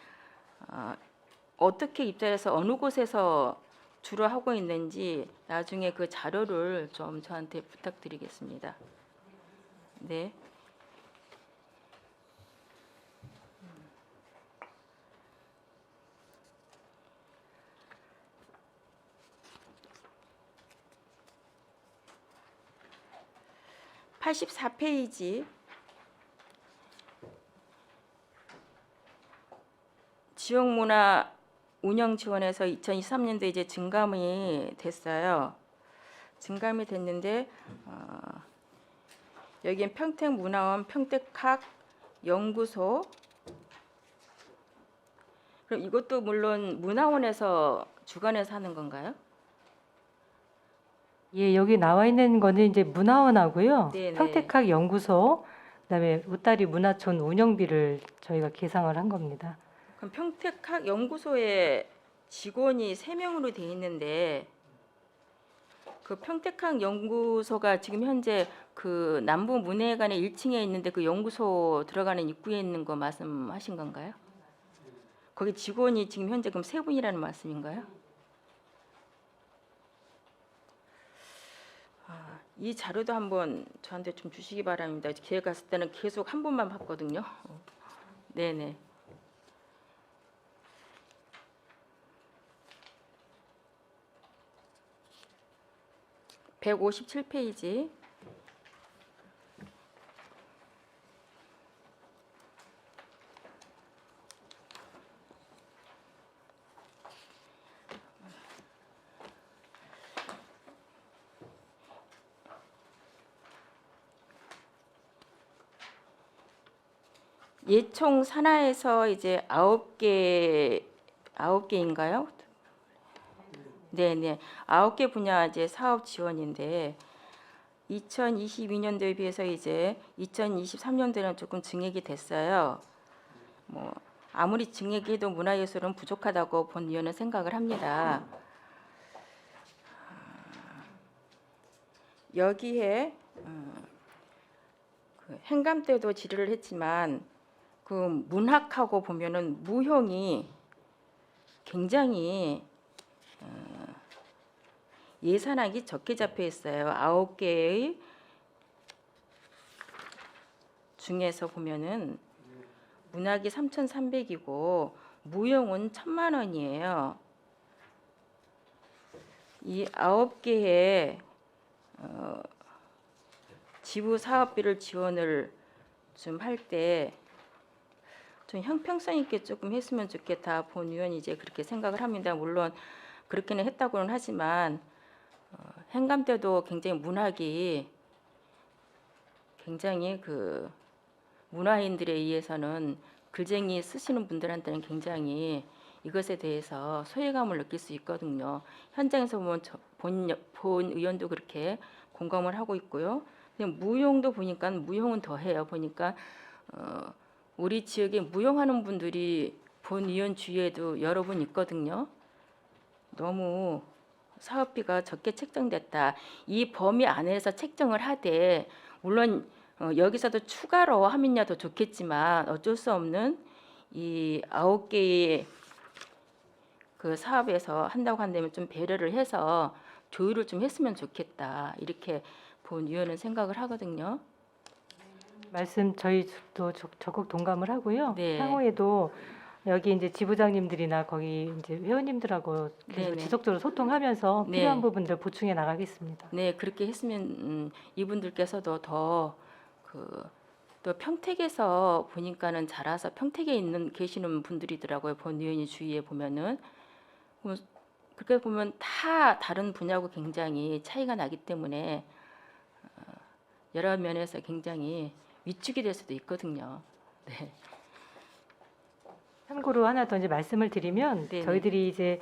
어떻게 입찰해서 어느 곳에서 주로 하고 있는지 나중에 그 자료를 좀 저한테 부탁드리겠습니다. 네. (84페이지) 지역문화 운영 지원에서 2023년도에 이제 증감이 됐어요. 증감이 됐는데 여기엔 평택문화원, 평택학 연구소. 그럼 이것도 물론 문화원에서 주관해서 하는 건가요? 예, 여기 나와 있는 거는 이제 문화원하고요. 네네. 평택학 연구소, 그다음에 웃다리 문화촌 운영비를 저희가 계상을 한 겁니다. 그럼 평택학 연구소에 직원이 3명으로 돼 있는데 그 평택학 연구소가 지금 현재 그 남부 문예관의 1층에 있는데 그 연구소 들어가는 입구에 있는 거 말씀하신 건가요? 거기 직원이 지금 현재 그럼 3분이라는 말씀인가요? 이 자료도 한번 저한테 좀 주시기 바랍니다. 기획 갔을 때는 계속 한 번만 봤거든요. 네네. (157페이지) 예총 산하에서 이제 9개인가요? 네네. 9개 분야 이제 사업 지원인데 2022년도에 비해서 이제 2023년도에는 조금 증액이 됐어요. 뭐 아무리 증액이 해도 문화예술은 부족하다고 본위원은 생각을 합니다. 여기에 그 행감 때도 질의를 했지만 그 문학하고 보면은 무형이 굉장히 예산하기 적게 잡혀 있어요. 9개의 중에서 보면은 문학이 3,300이고 무형은 1,000만 원이에요. 이 9개의 지부 사업비를 지원을 좀 할 때 좀 형평성 있게 조금 했으면 좋겠다. 본위원이 이제 그렇게 생각을 합니다. 물론 그렇게는 했다고는 하지만 행감 때도 굉장히 문학이 굉장히 그 문화인들에 의해서는 글쟁이 쓰시는 분들한테는 굉장히 이것에 대해서 소외감을 느낄 수 있거든요. 현장에서 보면 본 의원도 그렇게 공감을 하고 있고요. 근데 무용도 보니까 무용은 더해요. 보니까 우리 지역에 무용하는 분들이 본 의원 주위에도 여러 분 있거든요. 너무 사업비가 적게 책정됐다. 이 범위 안에서 책정을 하되 물론 여기서도 추가로 하면야 더 좋겠지만 어쩔 수 없는 이 9개의 그 사업에서 한다고 한다면 좀 배려를 해서 조율을 좀 했으면 좋겠다. 이렇게 본 위원은 생각을 하거든요. 말씀 저희도 적극 동감을 하고요. 네. 향후에도 여기 이제 지부장님들이나 거기 이제 회원님들하고 계속 네네. 지속적으로 소통하면서 네. 필요한 부분들 보충해 나가겠습니다. 네, 그렇게 했으면 이분들께서도 더 또 평택에서 보니까는 자라서 평택에 계시는 분들이더라고요. 본 의원이 주위에 보면은 그렇게 보면 다 다른 분야하고 굉장히 차이가 나기 때문에 여러 면에서 굉장히 위축이 될 수도 있거든요. 네. 참고로 하나 더 이제 말씀을 드리면 네네. 저희들이 이제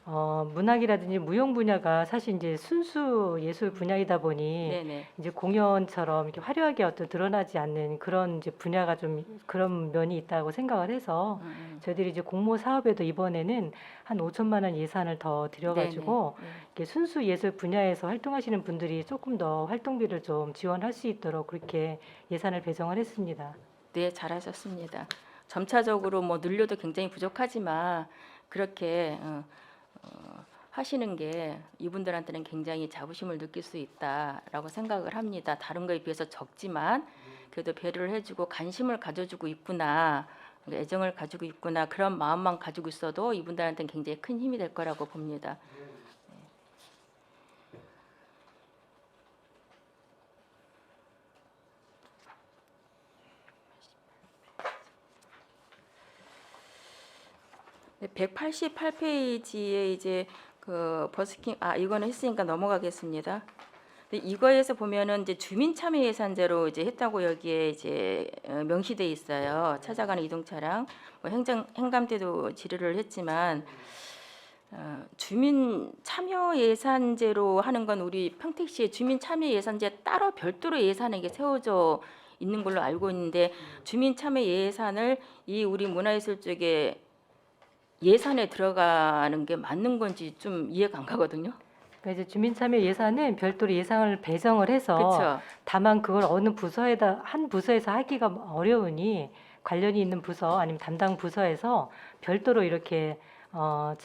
문학이라든지 무용 분야가 사실 이제 순수 예술 분야이다 보니 네네. 이제 공연처럼 이렇게 화려하게 어떤 드러나지 않는 그런 이제 분야가 좀 그런 면이 있다고 생각을 해서 저희들이 이제 공모 사업에도 이번에는 한 5천만 원 예산을 더 들여가지고 네네. 이렇게 순수 예술 분야에서 활동하시는 분들이 조금 더 활동비를 좀 지원할 수 있도록 그렇게 예산을 배정을 했습니다. 네, 잘하셨습니다. 점차적으로 뭐 늘려도 굉장히 부족하지만 그렇게 하시는 게 이분들한테는 굉장히 자부심을 느낄 수 있다라고 생각을 합니다. 다른 거에 비해서 적지만 그래도 배려를 해주고 관심을 가져주고 있구나, 애정을 가지고 있구나 그런 마음만 가지고 있어도 이분들한테는 굉장히 큰 힘이 될 거라고 봅니다. 188페이지에 이제 그 버스킹 이거는 했으니까 넘어가겠습니다. 근데 이거에서 보면은 이제 주민 참여 예산제로 이제 했다고 여기에 이제 명시돼 있어요. 찾아가는 이동 차량 뭐 행감 때도 질의를 했지만 주민 참여 예산제로 하는 건 우리 평택시에 주민 참여 예산제 따로 별도로 예산에 이게 세워져 있는 걸로 알고 있는데 주민 참여 예산을 이 우리 문화예술 쪽에 예산에 들어가는 게 맞는 건지 좀 이해가 안 가거든요. 그러니까 이제 주민참여 예산은 별도로 예산을 배정을 해서 그렇죠. 다만 그걸 어느 부서에다 한 부서에서 하기가 어려우니 관련이 있는 부서 아니면 담당 부서에서 별도로 이렇게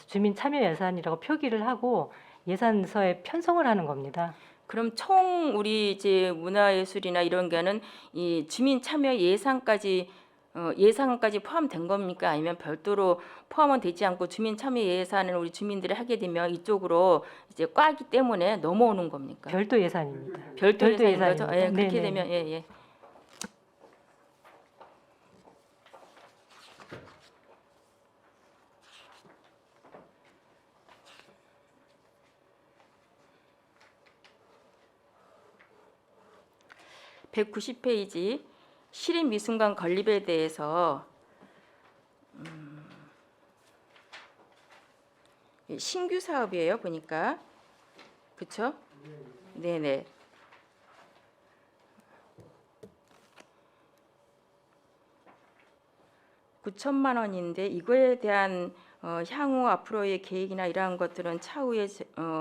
주민 참여 예산이라고 표기를 하고 예산서에 편성을 하는 겁니다. 그럼 총 우리 이제 문화예술이나 이런 게는 이 주민 참여 예산까지 포함된 겁니까? 아니면 별도로 포함은 되지 않고 주민 참여 예산을 우리 주민들이 하게 되면 이쪽으로 이제 꽈기 때문에 넘어오는 겁니까? 별도 예산입니다. 별도 예산인 거죠? 예산입니다. 예, 그렇게 네네. 되면 예. (190페이지) 시립미술관 건립에 대해서 신규 사업이에요 보니까 그렇죠? 네네. (9천만 원인데 이거에 대한 향후 앞으로의 계획이나 이러한 것들은 차후에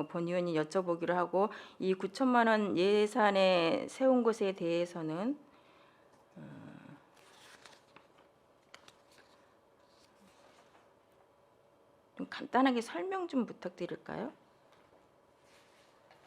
본 의원이 여쭤보기로 하고 이 9천만 원 예산에 세운 것에 대해서는 좀 간단하게 설명 좀 부탁드릴까요?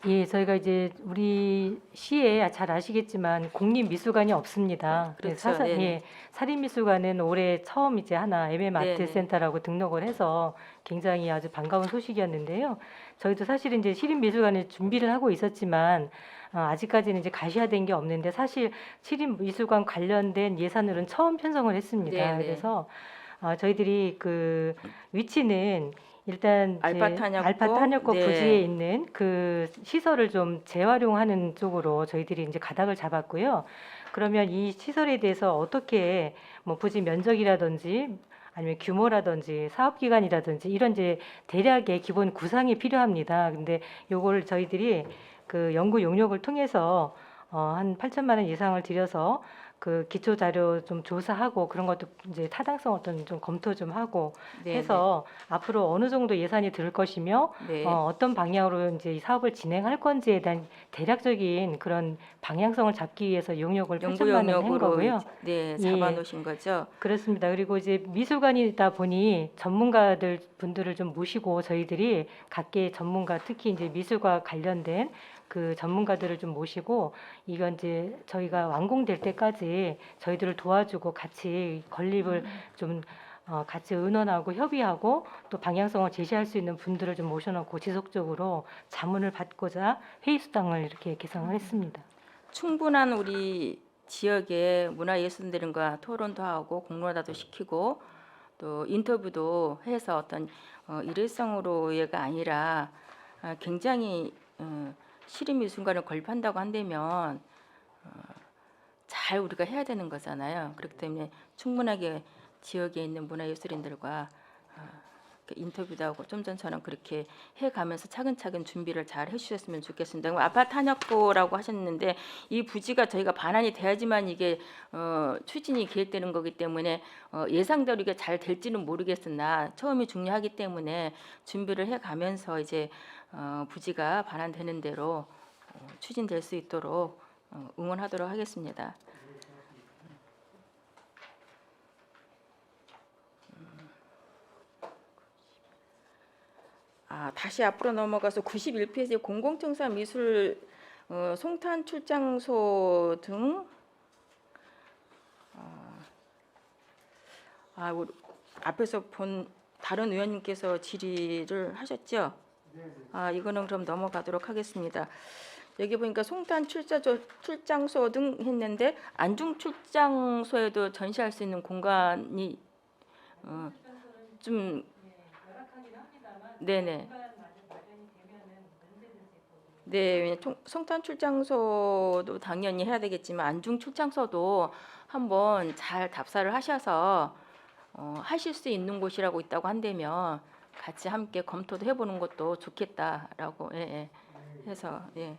예, 저희가 이제 우리 시에 잘 아시겠지만 공립미술관이 없습니다. 그렇죠. 네네. 예, 사립미술관은 올해 처음 이제 하나 MM 네네. 아트센터라고 등록을 해서 굉장히 아주 반가운 소식이었는데요. 저희도 사실은 이제 시립미술관을 준비를 하고 있었지만 아직까지는 이제 가시화된 게 없는데 사실 시립미술관 관련된 예산으로는 처음 편성을 했습니다. 네네. 그래서 저희들이 그 위치는 일단 이제 알파 탄약고, 네. 부지에 있는 그 시설을 좀 재활용하는 쪽으로 저희들이 이제 가닥을 잡았고요. 그러면 이 시설에 대해서 어떻게 뭐 부지 면적이라든지 아니면 규모라든지 사업 기간이라든지 이런 이제 대략의 기본 구상이 필요합니다. 근데 요걸 저희들이 그 연구 용역을 통해서 한 8천만 원 예상을 들여서 그 기초 자료 좀 조사하고 그런 것도 이제 타당성 어떤 좀 검토 좀 하고 네, 해서 앞으로 어느 정도 예산이 들 것이며 네. 어떤 방향으로 이제 이 사업을 진행할 건지에 대한 대략적인 그런 방향성을 잡기 위해서 용역을 연구 8천만 원을 한 영역으로 거고요. 네, 예. 잡아놓으신 거죠. 그렇습니다. 그리고 이제 미술관이다 보니 전문가들 분들을 좀 모시고 저희들이 각계 전문가 특히 이제 미술과 관련된 그 전문가들을 좀 모시고 이건 이제 저희가 완공될 때까지 저희들을 도와주고 같이 건립을 좀 같이 의논하고 협의하고 또 방향성을 제시할 수 있는 분들을 좀 모셔놓고 지속적으로 자문을 받고자 회의 수당을 이렇게 개성을 했습니다. 충분한 우리 지역의 문화예술인들과 토론도 하고 공론화도 시키고 또 인터뷰도 해서 어떤 일회성으로가 아니라 굉장히 시립미술관을 건립한다고 한다면 잘 우리가 해야 되는 거잖아요. 그렇기 때문에 충분하게 지역에 있는 문화예술인들과 인터뷰도 하고 좀 전처럼 그렇게 해가면서 차근차근 준비를 잘 해주셨으면 좋겠습니다. 그럼 아파트 한약고라고 하셨는데 이 부지가 저희가 반환이 돼야지만 이게 추진이 계획되는 거기 때문에 예상대로 이게 잘 될지는 모르겠으나 처음이 중요하기 때문에 준비를 해가면서 이제 부지가 반환되는 대로 추진될 수 있도록 응원하도록 하겠습니다. 다시 앞으로 넘어가서 91페이지 공공청사 미술 송탄 출장소 등 우리 앞에서 본 다른 의원님께서 질의를 하셨죠? 이거는 그럼 넘어가도록 하겠습니다. 여기 보니까 송탄 출장소 등 했는데 안중 출장소에도 전시할 수 있는 공간이 좀 네네. 네, 송탄 출장소도 당연히 해야 되겠지만 안중 출장소도 한번 잘 답사를 하셔서 하실 수 있는 곳이라고 있다고 한다면 같이 함께 검토도 해보는 것도 좋겠다라고 해서 예.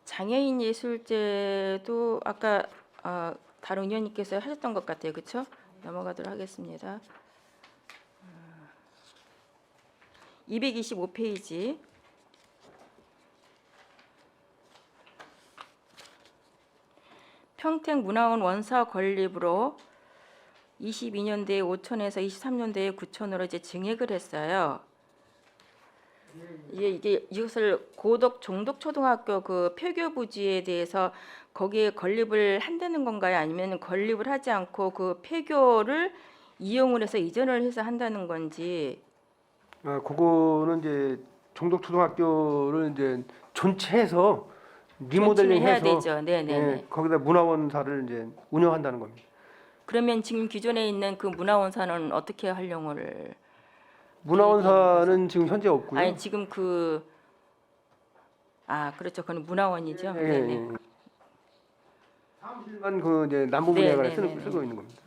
장애인 예술제도 아까 다른 의원님께서 하셨던 것 같아요, 그렇죠? 넘어가도록 하겠습니다. 225페이지. 평택문화원 원사 건립으로 22년도에 5천에서 23년도에 9천으로 이제 증액을 했어요. 이것을 고덕 종덕초등학교 그 폐교 부지에 대해서 거기에 건립을 한다는 건가요? 아니면 건립을 하지 않고 그 폐교를 이용을 해서 이전을 해서 한다는 건지. 그거는 이제 종덕초등학교를 이제 존치해서 리모델링 해야 리모델링해서 되죠. 네네네. 거기다 문화원사를 이제 운영한다는 겁니다. 그러면 지금 기존에 있는 그 문화원사는 어떻게 활용을? 문화원사는 지금 현재 없고요. 아니 지금 그렇죠. 그건 문화원이죠. 네네. 사무실만 그 이제 남부분야가 네네네네. 쓰고 있는 겁니다.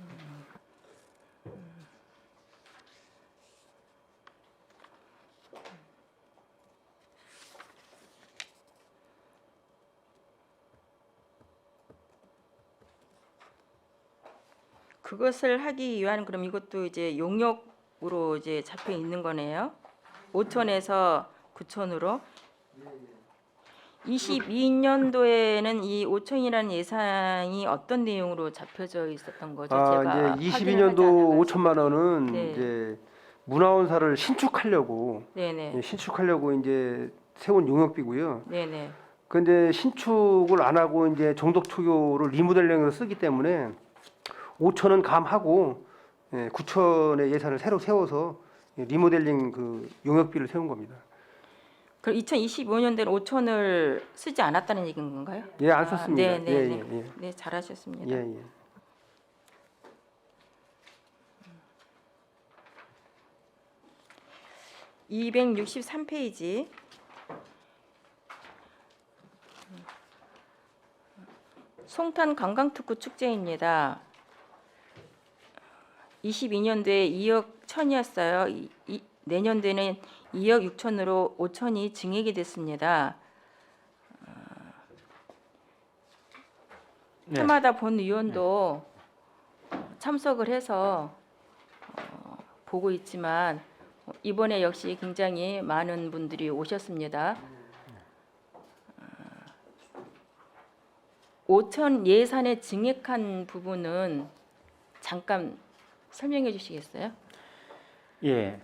그것을 하기 위한 그럼 이것도 이제 용역으로 이제 잡혀 있는 거네요. 5천에서 9천으로. 22년도에는 이 5천이라는 예산이 어떤 내용으로 잡혀져 있었던 거죠? 제가 이제 확인을 하지 22년도 않아가지고. 5천만 원은 네. 이제 문화원사를 신축하려고 네네. 이제 세운 용역비고요. 네네. 근데 신축을 안 하고 이제 종덕초교를 리모델링으로 쓰기 때문에 5천은 감하고 9천의 예산을 새로 세워서 리모델링 그 용역비를 세운 겁니다. 그럼 2025년도에는 5천을 쓰지 않았다는 얘기인 건가요? 예, 안 썼습니다. 네네네. 네, 잘하셨습니다. 예. 263페이지. 송탄 관광특구 축제입니다. 22년도에 2억 1천이었어요. 내년도에는 2억 6천으로 5천이 증액이 됐습니다. 네. 해마다 본위원도 참석을 해서 보고 있지만 이번에 역시 굉장히 많은 분들이 오셨습니다. 5천 예산에 증액한 부분은 잠깐 설명해 주시겠어요? 예.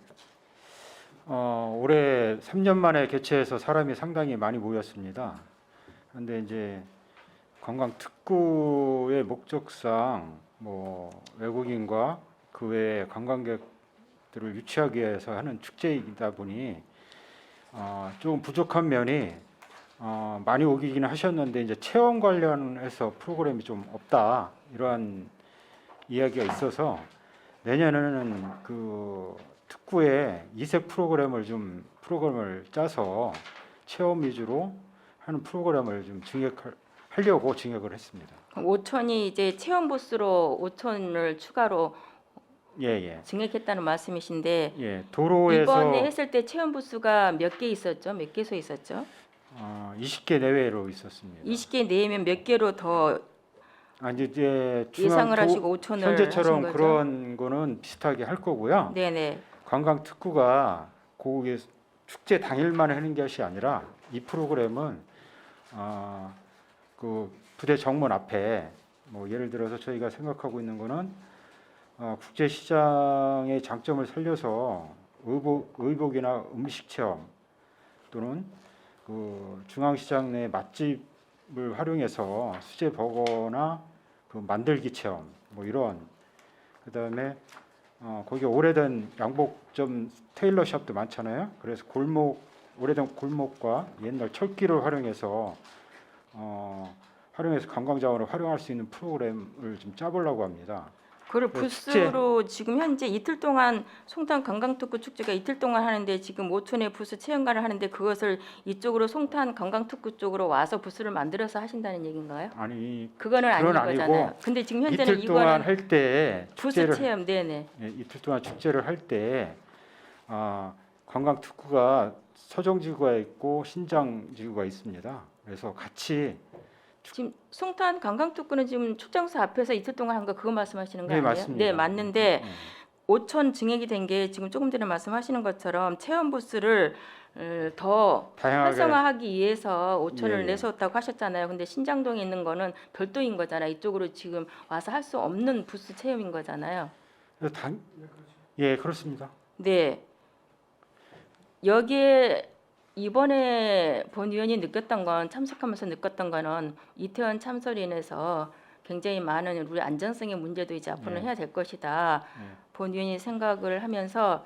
올해 3년 만에 개최해서 사람이 상당히 많이 모였습니다. 그런데 이제 관광 특구의 목적상 뭐 외국인과 그 외 관광객들을 유치하기 위해서 하는 축제이다 보니 좀 부족한 면이 많이 오기는 하셨는데 이제 체험 관련해서 프로그램이 좀 없다 이러한 이야기가 있어서 내년에는 그 특구에 이색 프로그램을 짜서 체험 위주로 하는 프로그램을 좀 하려고 증액을 했습니다. 5천이 이제 체험 부스로 5천을 추가로 예. 증액했다는 말씀이신데 예. 도로에서 이번에 했을 때 체험 부스가 몇 개 있었죠? 몇 개소 있었죠? 20개 내외로 있었습니다. 20개 내면 몇 개로 더 아니 이제 예상을 하시고 5천을 하신 현재처럼 거죠? 그런 거는 비슷하게 할 거고요. 네네. 관광 특구가 그 축제 당일만 하는 것이 아니라 이 프로그램은 그 부대 정문 앞에 뭐 예를 들어서 저희가 생각하고 있는 거는 국제 시장의 장점을 살려서 의복이나 음식 체험 또는 그 중앙시장 내 맛집을 활용해서 수제 버거나 그 만들기 체험 뭐 이런 그다음에 거기 오래된 양복점 테일러샵도 많잖아요. 그래서 오래된 골목과 옛날 철길을 활용해서 관광 자원을 활용할 수 있는 프로그램을 좀 짜보려고 합니다. 그걸 축제. 부스로 지금 현재 이틀 동안 송탄 관광특구 축제가 이틀 동안 하는데 지금 5촌의 부스 체험관을 하는데 그것을 이쪽으로 송탄 관광특구 쪽으로 와서 부스를 만들어서 하신다는 얘기인가요? 아니 그거는 아닌 그건 아니고 거잖아요. 근데 지금 현재는 이틀 동안 이거는 할 때 부스 체험 네네. 이틀 동안 축제를 할 때 관광 특구가 서정지구가 있고 신장지구가 있습니다. 그래서 같이 지금 송탄 관광특구는 지금 출장소 앞에서 이틀 동안 한 거 그거 말씀하시는 거 네, 아니에요? 맞습니다. 네 맞는데 네. 5천 증액이 된 게 지금 조금 전에 말씀하시는 것처럼 체험 부스를 더 다양하게 활성화하기 위해서 5천을 예, 예. 내세웠다고 하셨잖아요. 근데 신장동에 있는 거는 별도인 거잖아요. 이쪽으로 지금 와서 할 수 없는 부스 체험인 거잖아요. 예, 그렇습니다. 네. 여기에 이번에 본위원이 느꼈던 건 참석하면서 느꼈던 거는 이태원 참사로 인해서 굉장히 많은 우리 안전성의 문제도 이제 앞으로는 네. 해야 될 것이다. 네. 본위원이 생각을 하면서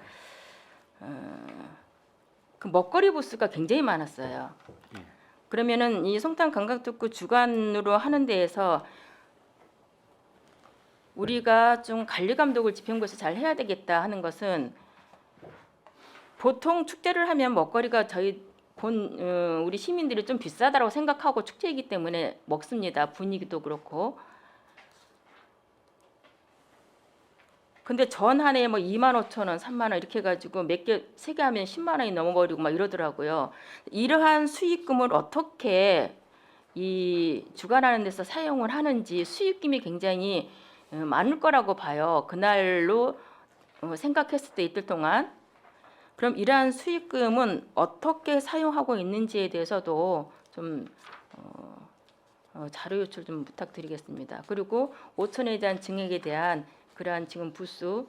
그 먹거리 부스가 굉장히 많았어요. 네. 그러면은 이 송탄 관광특구 주관으로 하는 데에서 우리가 좀 관리 감독을 집행부에서 잘 해야 되겠다 하는 것은 보통 축제를 하면 먹거리가 우리 시민들이 좀 비싸다라고 생각하고 축제이기 때문에 먹습니다. 분위기도 그렇고. 근데 전 한 해에 뭐 25,000원, 3만 원 이렇게 해가지고 세 개 하면 10만 원이 넘어버리고 막 이러더라고요. 이러한 수익금을 어떻게 이 주관하는 데서 사용을 하는지 수익금이 굉장히 많을 거라고 봐요. 그날로 생각했을 때 이틀 동안. 그럼 이러한 수익금은 어떻게 사용하고 있는지에 대해서도 좀 자료 요청 좀 부탁드리겠습니다. 그리고 5천에 대한 증액에 대한 그러한 지금 부수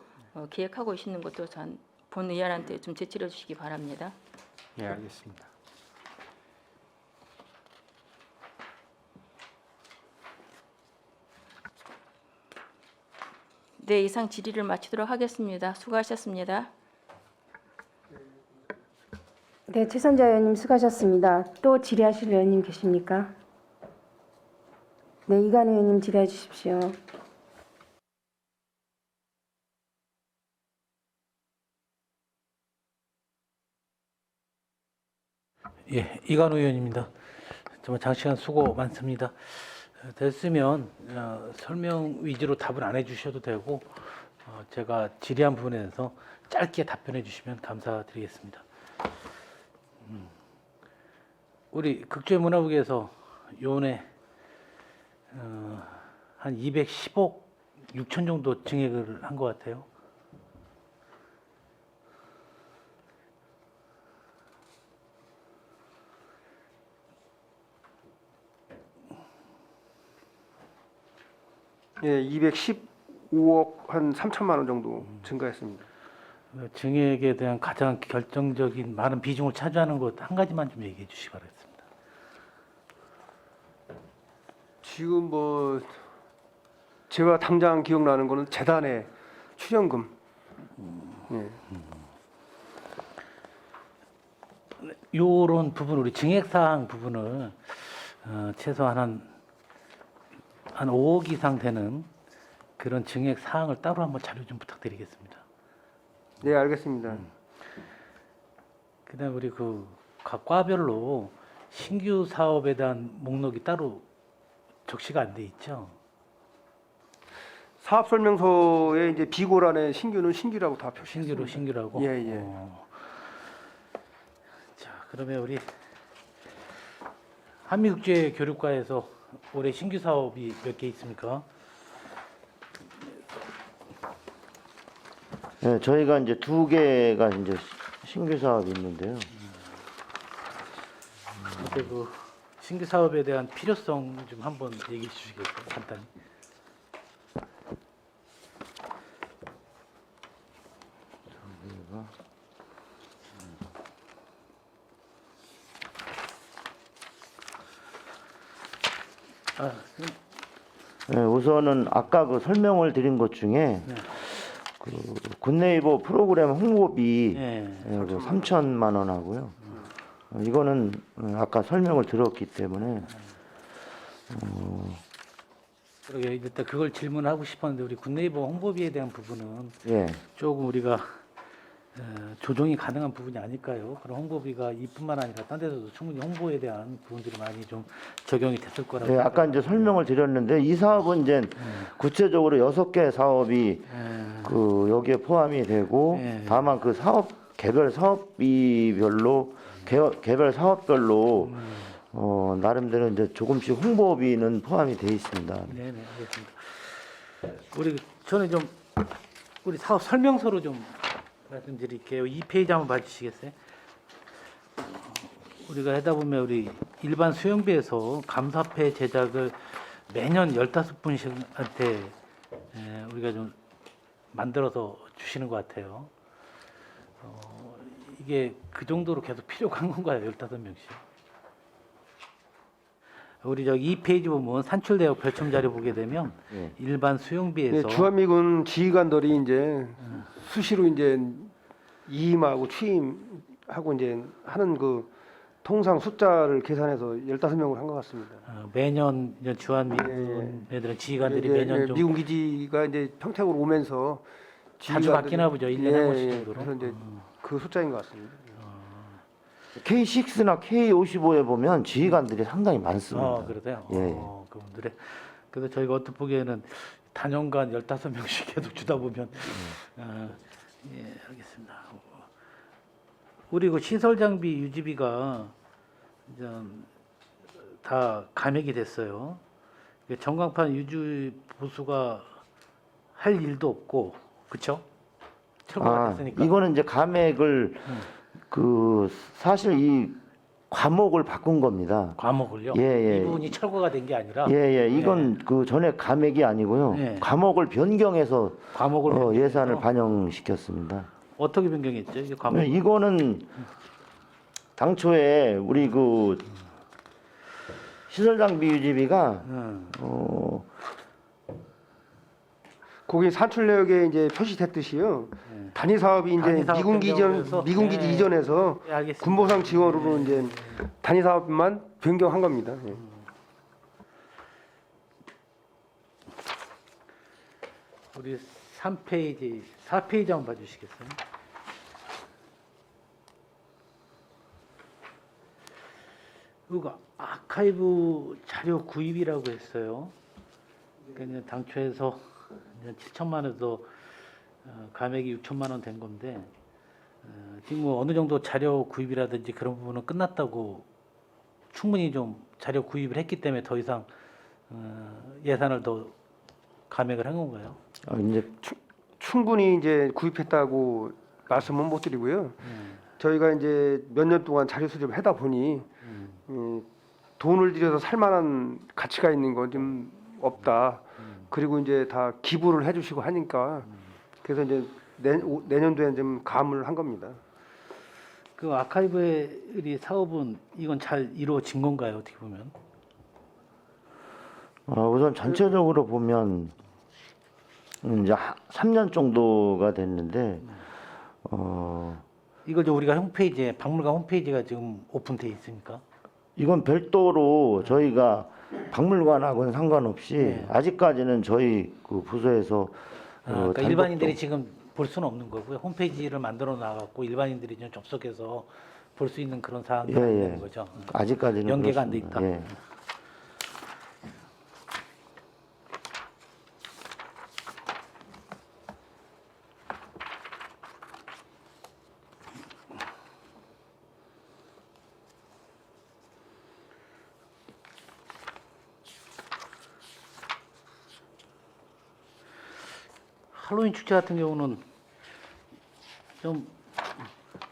계획하고 계시는 것도 전 본 의원한테 좀 제출해 주시기 바랍니다. 예, 알겠습니다. 네, 이상 질의를 마치도록 하겠습니다. 수고하셨습니다. 네, 최선자 의원님 수고하셨습니다. 또 질의하실 의원님 계십니까? 네, 이관 의원님 질의해 주십시오. 예, 이관우 의원입니다. 정말 장시간 수고 많습니다. 됐으면 설명 위주로 답을 안 해주셔도 되고 제가 질의한 부분에 대해서 짧게 답변해 주시면 감사드리겠습니다. 우리 극조문화부에서 요번에 한 210억 6천 정도 증액을 한 것 같아요. 예, 215억 한 3천만 원 정도 증가했습니다. 증액에 대한 가장 결정적인 많은 비중을 차지하는 것 한 가지만 좀 얘기해 주시기 바라겠습니다. 지금 뭐 제가 당장 기억나는 거는 재단의 출연금. 예. 요런 부분 우리 증액 사항 부분을 최소한 한 5억 이상 되는 그런 증액 사항을 따로 한번 자료 좀 부탁드리겠습니다. 네, 알겠습니다. 그다음 우리 각 과별로 신규 사업에 대한 목록이 따로 적시가 안 돼 있죠. 사업 설명서에 이제 비고란에 신규는 신규라고 다 표시했습니다. 신규라고. 예, 예. 자, 그러면 우리 한미국제 교류과에서 올해 신규 사업이 몇 개 있습니까? 네, 저희가 이제 2개가 이제 신규 사업이 있는데요. 그때 신규 사업에 대한 필요성 좀 한번 얘기해 주시겠어요? 간단히. 네, 우선은 아까 설명을 드린 것 중에 굿네이버 프로그램 홍보비 예. 3천만 원 하고요. 이거는 아까 설명을 들었기 때문에 그러게 일단 그걸 질문하고 싶었는데 우리 굿네이버 홍보비에 대한 부분은 예. 조금 우리가 조정이 가능한 부분이 아닐까요? 그런 홍보비가 이뿐만 아니라 딴 데서도 충분히 홍보에 대한 부분들이 많이 좀 적용이 됐을 거라고. 예, 아까 이제 설명을 드렸는데 이 사업은 이제 구체적으로 6개 사업이 여기에 포함이 되고 예. 다만 그 사업 개별 사업비별로 개별 사업별로 나름대로 이제 조금씩 홍보비는 포함이 돼 있습니다. 네, 알겠습니다. 저는 좀 우리 사업 설명서로 좀 말씀드릴게요. 2페이지 한번 봐주시겠어요? 우리가 하다 보면 우리 일반 수영비에서 감사패 제작을 매년 15분씩한테 우리가 좀 만들어서 주시는 것 같아요. 이게 그 정도로 계속 필요가 한 건가요? 15명씩? 우리 저기 2페이지 보면 산출대역 별첨 자료 보게 되면 예. 일반 네, 수용비에서 주한미군 지휘관들이 이제 수시로 이제 이임하고 취임하고 이제 하는 그 통상 숫자를 계산해서 15명을 한 것 같습니다. 매년 이제 주한미군 애들은 지휘관들이 예, 매년 예, 좀 미군 기지가 이제 평택으로 오면서 자주 바뀌나 보죠. 1년에 한 번씩 정도로. 그래서 이제 그 숫자인 것 같습니다. K6나 K55에 보면 지휘관들이 상당히 많습니다. 그러세요? 예. 그분들의 그래서 저희가 어떻게 보기에는 단연간 15명씩 계속 주다 보면 예, 알겠습니다. 우리 시설 장비 유지비가 이제 다 감액이 됐어요. 전광판 유지 보수가 할 일도 없고, 그렇죠? 철거가 됐으니까. 이거는 이제 감액을 사실 이 과목을 바꾼 겁니다. 과목을요? 예. 이 부분이 철거가 된 게 아니라 예. 이건 전에 감액이 아니고요. 예. 과목을 변경해서 과목을 변경해서? 예산을 반영시켰습니다. 어떻게 변경했죠? 이게 과목? 이거는 당초에 우리 시설 장비 유지비가 거기 산출내역에 이제 표시됐듯이요. 단위 사업이 이제 단위 사업 미군 기지 변경을 해서? 이전에서 예, 알겠습니다. 군보상 지원으로 이제 단위 사업만 변경한 겁니다. 예. 우리 3페이지, 4페이지 한번 봐주시겠어요? 이거 아카이브 자료 구입이라고 했어요. 그러니까 당초에서 7천만 원에서 감액이 6천만 원 된 건데 지금 뭐 어느 정도 자료 구입이라든지 그런 부분은 끝났다고 충분히 좀 자료 구입을 했기 때문에 더 이상 예산을 더 감액을 한 건가요? 이제 충분히 이제 구입했다고 말씀은 못 드리고요. 저희가 이제 몇 년 동안 자료 수집을 하다 보니 돈을 들여서 살 만한 가치가 있는 건 좀 없다. 그리고 이제 다 기부를 해주시고 하니까 그래서 이제 내년도에 좀 감을 한 겁니다. 그 아카이브의 사업은 이건 잘 이루어진 건가요? 어떻게 보면? 우선 전체적으로 보면 이제 3년 정도가 됐는데 이걸 저 우리가 홈페이지에 박물관 홈페이지가 지금 오픈돼 있습니까? 이건 별도로 저희가 박물관하고는 상관없이 네. 아직까지는 저희 그 부서에서 그러니까 일반인들이 지금 볼 수는 없는 거고요. 홈페이지를 만들어 놔갖고 일반인들이 좀 접속해서 볼 수 있는 그런 사항이 예, 되는 예. 거죠. 아직까지는 연계가 안 돼 그렇습니다. 있다. 예. 할로윈 축제 같은 경우는 좀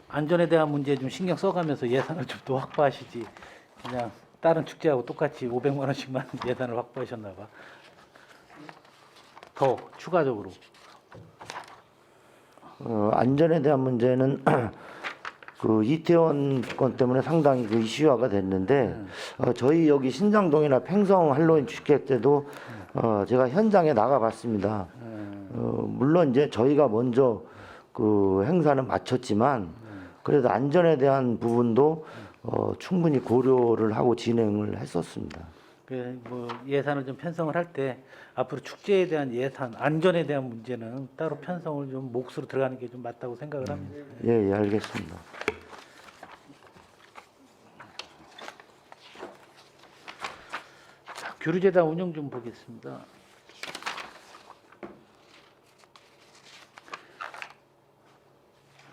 안전에 대한 문제에 좀 신경 써가면서 예산을 좀 더 확보하시지 그냥 다른 축제하고 똑같이 500만 원씩만 예산을 확보하셨나 봐. 더 추가적으로. 안전에 대한 문제는 그 이태원 건 때문에 상당히 그 이슈화가 됐는데 저희 여기 신장동이나 팽성 할로윈 축제 때도 제가 현장에 나가봤습니다. 물론 이제 저희가 먼저 그 행사는 마쳤지만 그래도 안전에 대한 부분도 충분히 고려를 하고 진행을 했었습니다. 뭐 예산을 좀 편성을 할 때 앞으로 축제에 대한 예산, 안전에 대한 문제는 따로 편성을 좀 몫으로 들어가는 게 좀 맞다고 생각을 합니다. 예, 예, 알겠습니다. 자, 교류재단 운영 좀 보겠습니다.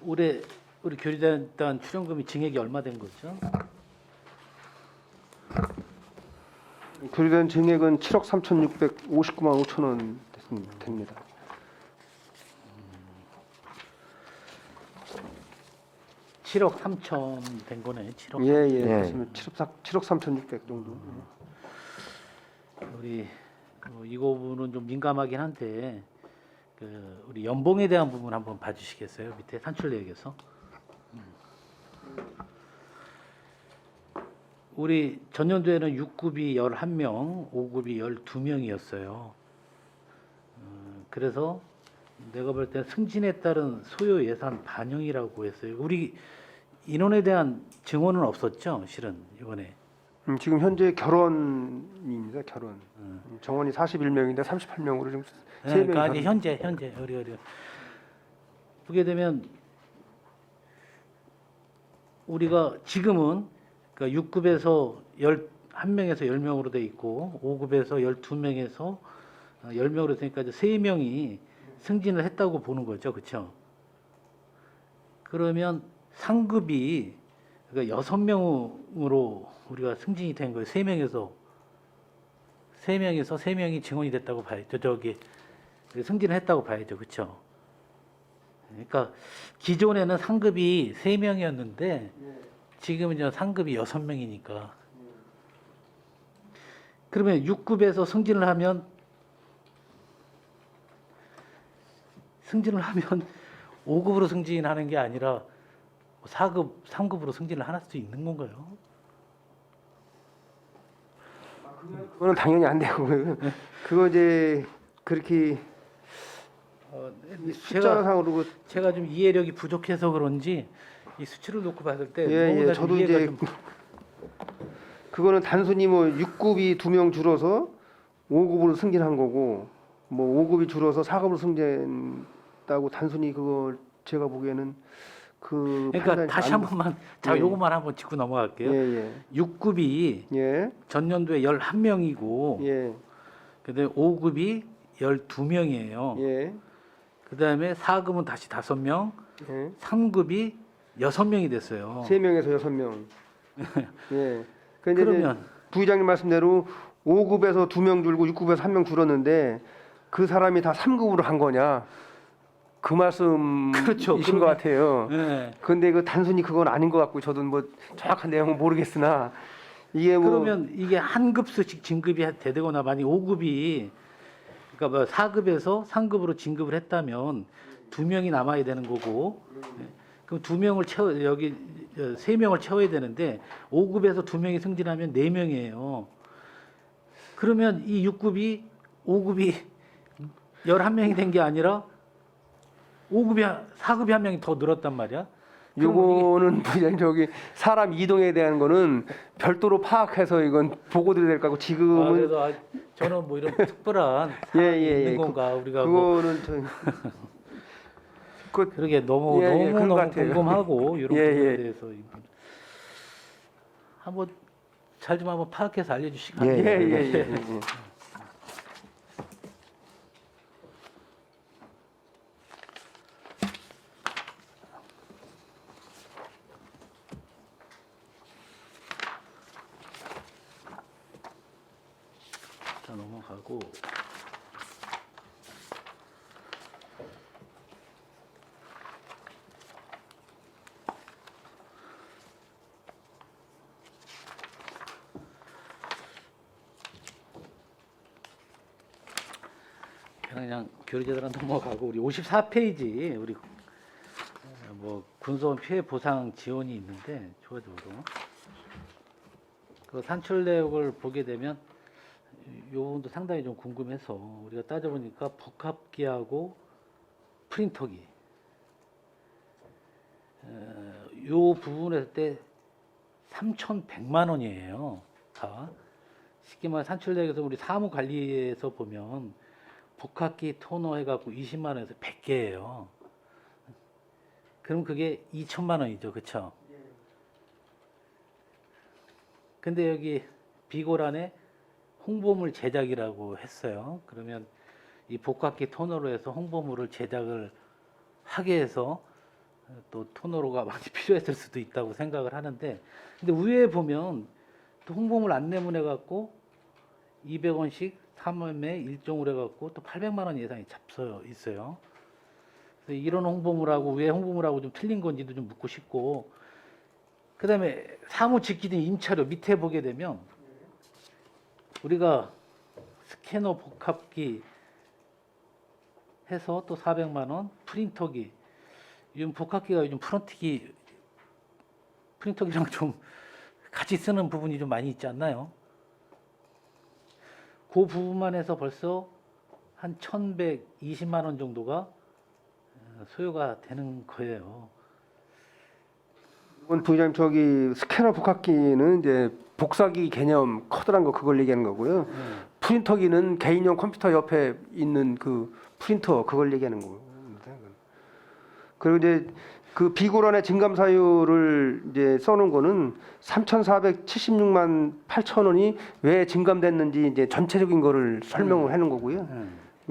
올해 우리 교류재단 출연금이 증액이 얼마 된 거죠? 교류된 증액은 7억 3,659만 5천 원 됩니다. 7억 3천 된 거네. 7억. 예, 예. 예. 그렇습니다. 7억 3,600 정도. 우리 이 부분은 좀 민감하긴 한데 우리 연봉에 대한 부분 한번 봐주시겠어요? 밑에 산출내역에서. 우리 전년도에는 6급이 11명, 5급이 12명이었어요. 그래서 내가 볼 때 승진에 따른 소요 예산 반영이라고 했어요. 우리 인원에 대한 증원은 없었죠, 실은 이번에. 지금 현재 결혼입니다. 결혼. 정원이 41명인데 38명으로 지금 세 명이 그러니까 아니 결혼. 현재 우리 보게 되면 우리가 지금은 그러니까 6급에서 1명에서 10명으로 돼 있고 5급에서 12명에서 10명으로 되니까 이제 3명이 승진을 했다고 보는 거죠. 그렇죠? 그러면 상급이 그러니까 6명으로 우리가 승진이 된 거예요. 3명에서 3명이 증원이 됐다고 봐야죠. 저기 승진을 했다고 봐야죠. 그렇죠? 그러니까 기존에는 상급이 3명이었는데 지금은 이제 상급이 6명이니까. 그러면 6급에서 승진을 하면 5급으로 승진하는 게 아니라 4급, 3급으로 승진을 할 수 있는 건가요? 그거는 당연히 안 되고 그거 이제 그렇게 숫자상으로 제가 좀 이해력이 부족해서 그런지 이 수치를 놓고 봤을 때 예, 너무나 예. 좀 저도 이해가 이제 좀 그거는 단순히 뭐 6급이 2명 줄어서 5급으로 승진한 거고 뭐 5급이 줄어서 4급으로 승진했다고 단순히 그걸 제가 보기에는 그 그러니까 판단이 다시 안- 한 번만 자 예. 요것만 한번 짚고 넘어갈게요. 예, 6급이 예. 예. 전년도에 11명이고 예. 근데 5급이 12명이에요. 예. 그다음에 4급은 다시 5명, 예. 3급이 6명이 됐어요. 3명에서 6명. 예. 근데 이제 그러면 부의장님 말씀대로 5급에서 2명 줄고 6급에서 1명 줄었는데 그 사람이 다 3급으로 한 거냐? 그 말씀이신 그렇죠. 것 같아요. 예. 근데 그 단순히 그건 아닌 것 같고 저도 뭐 정확한 내용은 모르겠으나 이게 뭐 그러면 이게 한 급수씩 진급이 되거나 만약 5급이 그러니까 뭐 4급에서 3급으로 진급을 했다면 2명이 남아야 되는 거고 예. 그럼 2명을 채워 여기 3명을 채워야 되는데 5급에서 2명이 승진하면 4명이에요. 그러면 이 6급이 5급이 11명이 된 게 아니라 4급이 한 명이 더 늘었단 말이야. 그럼 요거는 부장 저기 사람 이동에 대한 거는 별도로 파악해서 이건 보고 드려야 될 거고 지금은 그래서 저는 뭐 이런 특별한 예, 사항이 예, 있는 예. 건가 우리가 뭐 그거는 저 그 그러게 너무 예, 예, 너무 그런 것 너무 같아요. 궁금하고 이런 예, 부분에 예. 대해서 한번 잘 좀 한번 파악해서 예, 알려주시겠어요? 예, 예, 예. 자 넘어가고 그냥 교류제도로 넘어가고 우리 54페이지 우리 뭐 군소원 피해 보상 지원이 있는데 조회도로 그 산출 내역을 보게 되면 요 부분도 상당히 좀 궁금해서 우리가 따져보니까 복합기하고 프린터기 요 부분에서 때 3,100만 원이에요. 다 쉽게 말해 산출 내역에서 우리 사무관리에서 보면 복합기 토너 해갖고 20만 원에서 100개예요. 그럼 그게 2천만 원이죠, 그렇죠? 근데 여기 비고란에 홍보물 제작이라고 했어요. 그러면 이 복합기 토너로 해서 홍보물을 제작을 하게 해서 또 토너로가 많이 필요했을 수도 있다고 생각을 하는데, 근데 위에 보면 또 홍보물 안내문 해갖고 200원씩 3월에 일종으로 해갖고 또 800만 원 예상이 잡혀 있어요. 그래서 이런 홍보물하고 왜 홍보물하고 좀 틀린 건지도 좀 묻고 싶고, 그다음에 사무직기등 임차료 밑에 보게 되면 우리가 스캐너 복합기 해서 또 400만 원, 프린터기. 요즘 복합기가 요즘 프린터기랑 좀 같이 쓰는 부분이 좀 많이 있지 않나요? 그 부분만 해서 벌써 한 1,120만 원 정도가 소요가 되는 거예요. 이건 부장님 저기 스캐너 복합기는 이제 복사기 개념 커다란 거 그걸 얘기하는 거고요. 프린터기는 개인용 컴퓨터 옆에 있는 그 프린터 그걸 얘기하는 거고. 그리고 이제 그 비고란의 증감 사유를 이제 써놓은 거는 3,476만 8천 원이 왜 증감됐는지 이제 전체적인 거를 설명을 해놓은 거고요.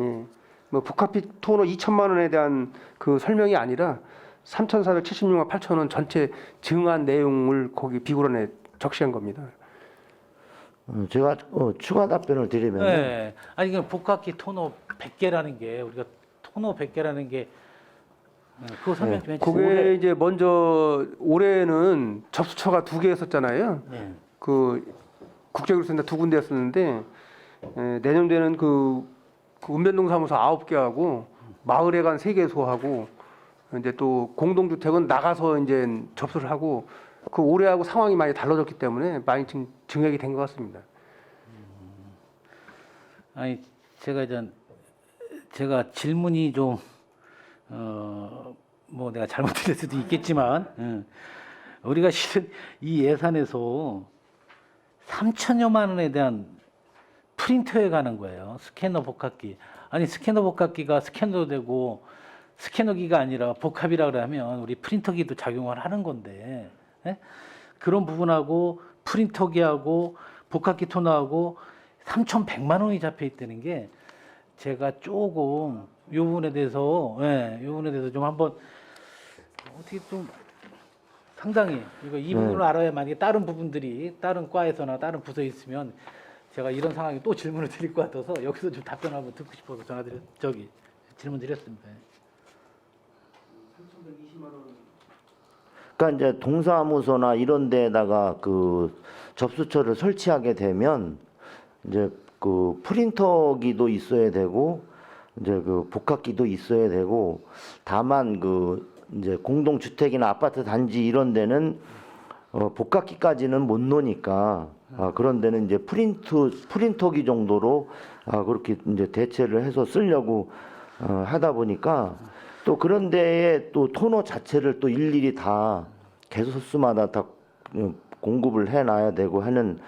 예. 뭐 복합기 토너 2천만 원에 대한 그 설명이 아니라 3,476만 8천 원 전체 증한 내용을 거기 비고란에 적시한 겁니다. 제가 추가 답변을 드리면 네. 아니 그 복합기 토너 100개라는 게 우리가 토너 100개라는 게 그거 설명 좀 해주세요. 그게 이제 먼저 올해는 접수처가 2개였었잖아요. 네. 그 국제교류센터 2군데였었는데 내년도에는 그 은변동 사무소 9개하고 마을에 간 3개소하고 이제 또 공동주택은 나가서 이제 접수를 하고 그 올해하고 상황이 많이 달라졌기 때문에 많이 증액이 된 것 같습니다. 아니 제가 질문이 좀 뭐 내가 잘못 들을 수도 있겠지만 우리가 실은 이 예산에서 3천여만 원에 대한 프린터에 가는 거예요. 스캐너 복합기. 아니 스캐너 복합기가 스캐너도 되고 스캐너기가 아니라 복합이라 그러면 우리 프린터기도 작용을 하는 건데 그런 부분하고 프린터기하고 복합기 토너하고 3,100만 원이 잡혀 있다는 게 제가 조금 요 부분에 대해서 요 부분에 대해서 좀 한번 어떻게 좀 상당히 이 부분을 알아야 만약에 다른 부분들이 다른 과에서나 다른 부서에 있으면 제가 이런 상황에 또 질문을 드릴 것 같아서 여기서 좀 답변을 한번 듣고 싶어서 질문 드렸습니다. 그러니까 이제 동사무소나 이런 데에다가 그 접수처를 설치하게 되면 이제 그 프린터기도 있어야 되고 이제 그 복합기도 있어야 되고 다만 그 이제 공동주택이나 아파트 단지 이런 데는 복합기까지는 못 놓으니까 그런 데는 이제 프린터기 정도로 그렇게 이제 대체를 해서 쓰려고 하다 보니까 또 그런 데에 또 토너 자체를 또 일일이 다 개소수마다 다 공급을 해놔야 되고 하는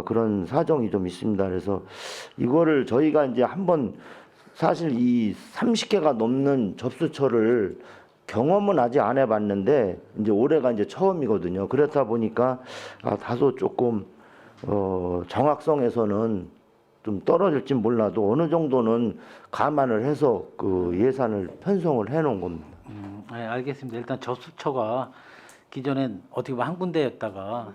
그런 사정이 좀 있습니다. 그래서 이거를 저희가 이제 한번 사실 이 30개가 넘는 접수처를 경험은 아직 안 해봤는데 이제 올해가 이제 처음이거든요. 그렇다 보니까 다소 조금 정확성에서는 좀 떨어질지 몰라도 어느 정도는 감안을 해서 그 예산을 편성을 해놓은 겁니다. 네, 알겠습니다. 일단 접수처가 기존엔 어떻게 보면 한 군데였다가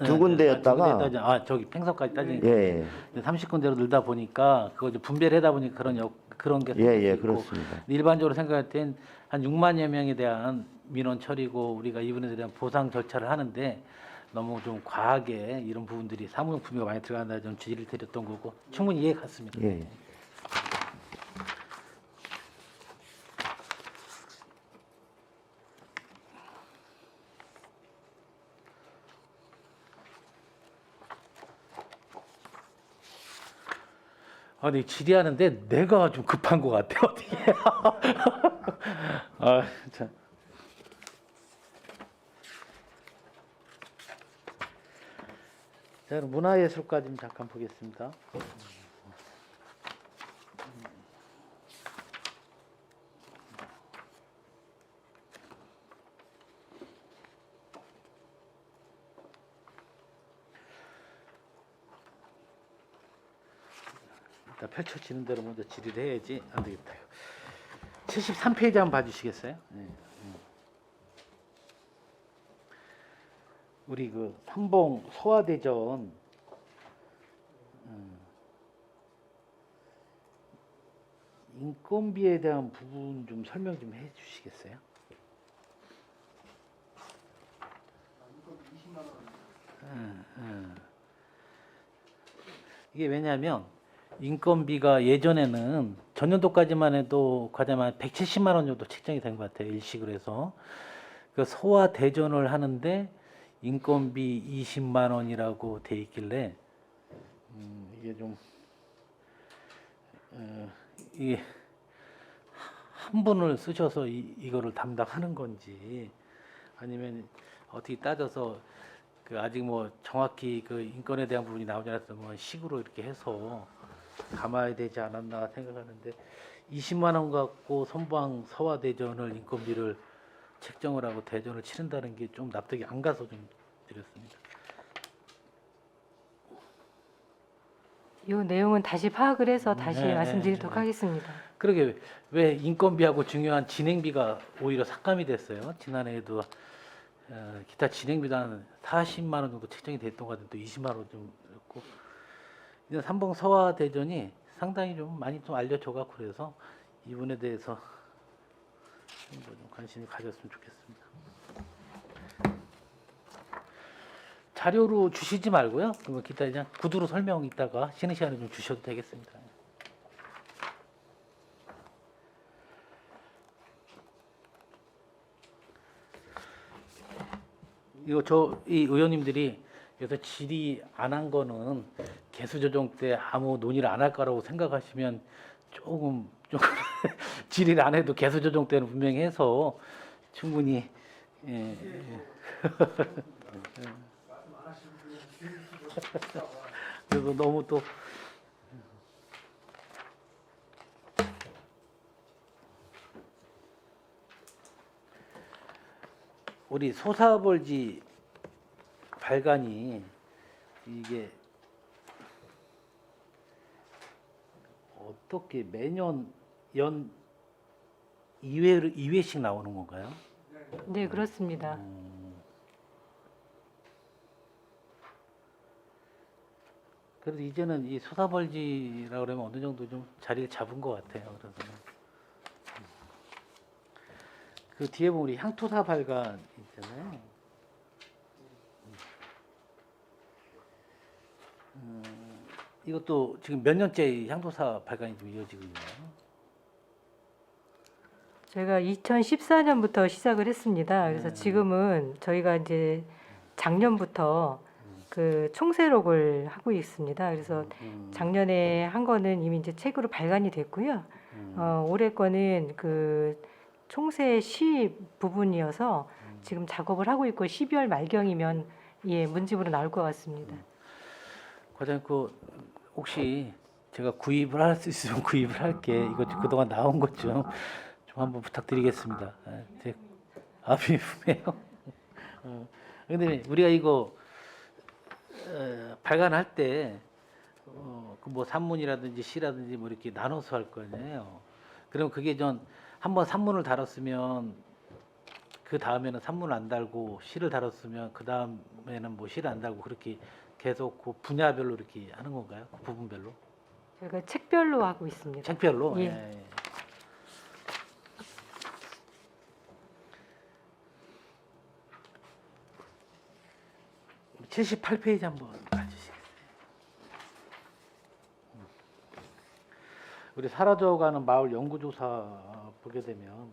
두 군데였다가 저기 팽성까지 따지니까 예, 30군데로 늘다 보니까 그거 이제 분배를 하다 보니까 그런 게 생길 수 예, 있고 그렇습니다. 일반적으로 생각할 땐 한 6만여 명에 대한 민원 처리고 우리가 이분에 대한 보상 절차를 하는데 너무 좀 과하게 이런 부분들이 사무용품비가 많이 들어간다 좀 지지를 드렸던 거고 충분히 이해 갔습니다. 예. 아니 질의하는데 내가 좀 급한 것 같아 어떻게? 참. 자, 그럼 문화예술가 좀 잠깐 보겠습니다. 일단 펼쳐지는 대로 먼저 질의를 해야지 안 되겠다. 73페이지 한번 봐주시겠어요? 네. 우리 그 삼봉 소화대전 인건비에 대한 부분 좀 설명 좀 해주시겠어요? 이게 왜냐하면 인건비가 예전에는 전년도까지만 해도 과자만 170만 원 정도 책정이 된 것 같아요. 일식으로 해서 그 소화 대전을 하는데 인건비 20만 원이라고 돼 있길래 이게 좀 이게 한 분을 쓰셔서 이거를 담당하는 건지 아니면 어떻게 따져서 그 아직 뭐 정확히 그 인건에 대한 부분이 나오지 않아서 뭐 식으로 이렇게 해서 감아야 되지 않았나 생각하는데 20만 원 갖고 선방 서화대전을 인건비를 책정을 하고 대전을 치른다는 게 좀 납득이 안 가서 좀 드렸습니다. 이 내용은 다시 파악을 해서 다시 네, 말씀드리도록 네. 하겠습니다. 그러게 왜 인건비하고 중요한 진행비가 오히려 삭감이 됐어요. 지난해에도 기타 진행비도 한 40만 원 정도 책정이 됐던 것 같은데 또 20만 원 좀 그렇고 이제 삼봉 서화대전이 상당히 좀 많이 좀 알려져갖고 그래서 이분에 대해서 좀 관심을 가졌으면 좋겠습니다. 자료로 주시지 말고요. 그거 기타 그냥 구두로 설명 있다가 쉬는 시간에 좀 주셔도 되겠습니다. 이 의원님들이 여기서 질의 안 한 거는 개수 조정 때 아무 논의를 안 할 거라고 생각하시면 조금 질의를 안 해도 개수 조정 때는 분명히 해서 충분히 그래서 너무 또 우리 소사벌지 발간이 이게 어떻게 매년 연 2회씩 나오는 건가요? 네, 그렇습니다. 그래도 이제는 이 소사벌지라 그러면 어느 정도 좀 자리를 잡은 것 같아요. 그래서 그 뒤에 보면 우리 향토사 발간 있잖아요. 이것도 지금 몇 년째 향토사 발간이 좀 이어지고 있나요? 저희가 2014년부터 시작을 했습니다. 그래서 지금은 저희가 이제 작년부터 그 총세록을 하고 있습니다. 그래서 작년에 한 거는 이미 이제 책으로 발간이 됐고요. 올해 거는 그 총세 시 부분이어서 지금 작업을 하고 있고 12월 말경이면 예, 문집으로 나올 것 같습니다. 과장님 그 혹시 제가 구입을 할 수 있으면 구입을 할게. 이거 그동안 나온 것 좀 한번 부탁드리겠습니다. 미분해요. 근데 우리가 이거 발간할 때 그 뭐 산문이라든지 시라든지 뭐 이렇게 나눠서 할 거 아니에요. 그럼 그게 전 한번 산문을 다뤘으면 그 다음에는 산문을 안 달고 시를 다뤘으면 그 다음에는 뭐 시를 안 달고 그렇게 계속 그 분야별로 이렇게 하는 건가요? 그 부분별로? 저희가 책별로 하고 있습니다. 책별로? 예. 예. 78페이지 한번 봐주시겠어요? 우리 사라져가는 마을 연구조사 보게 되면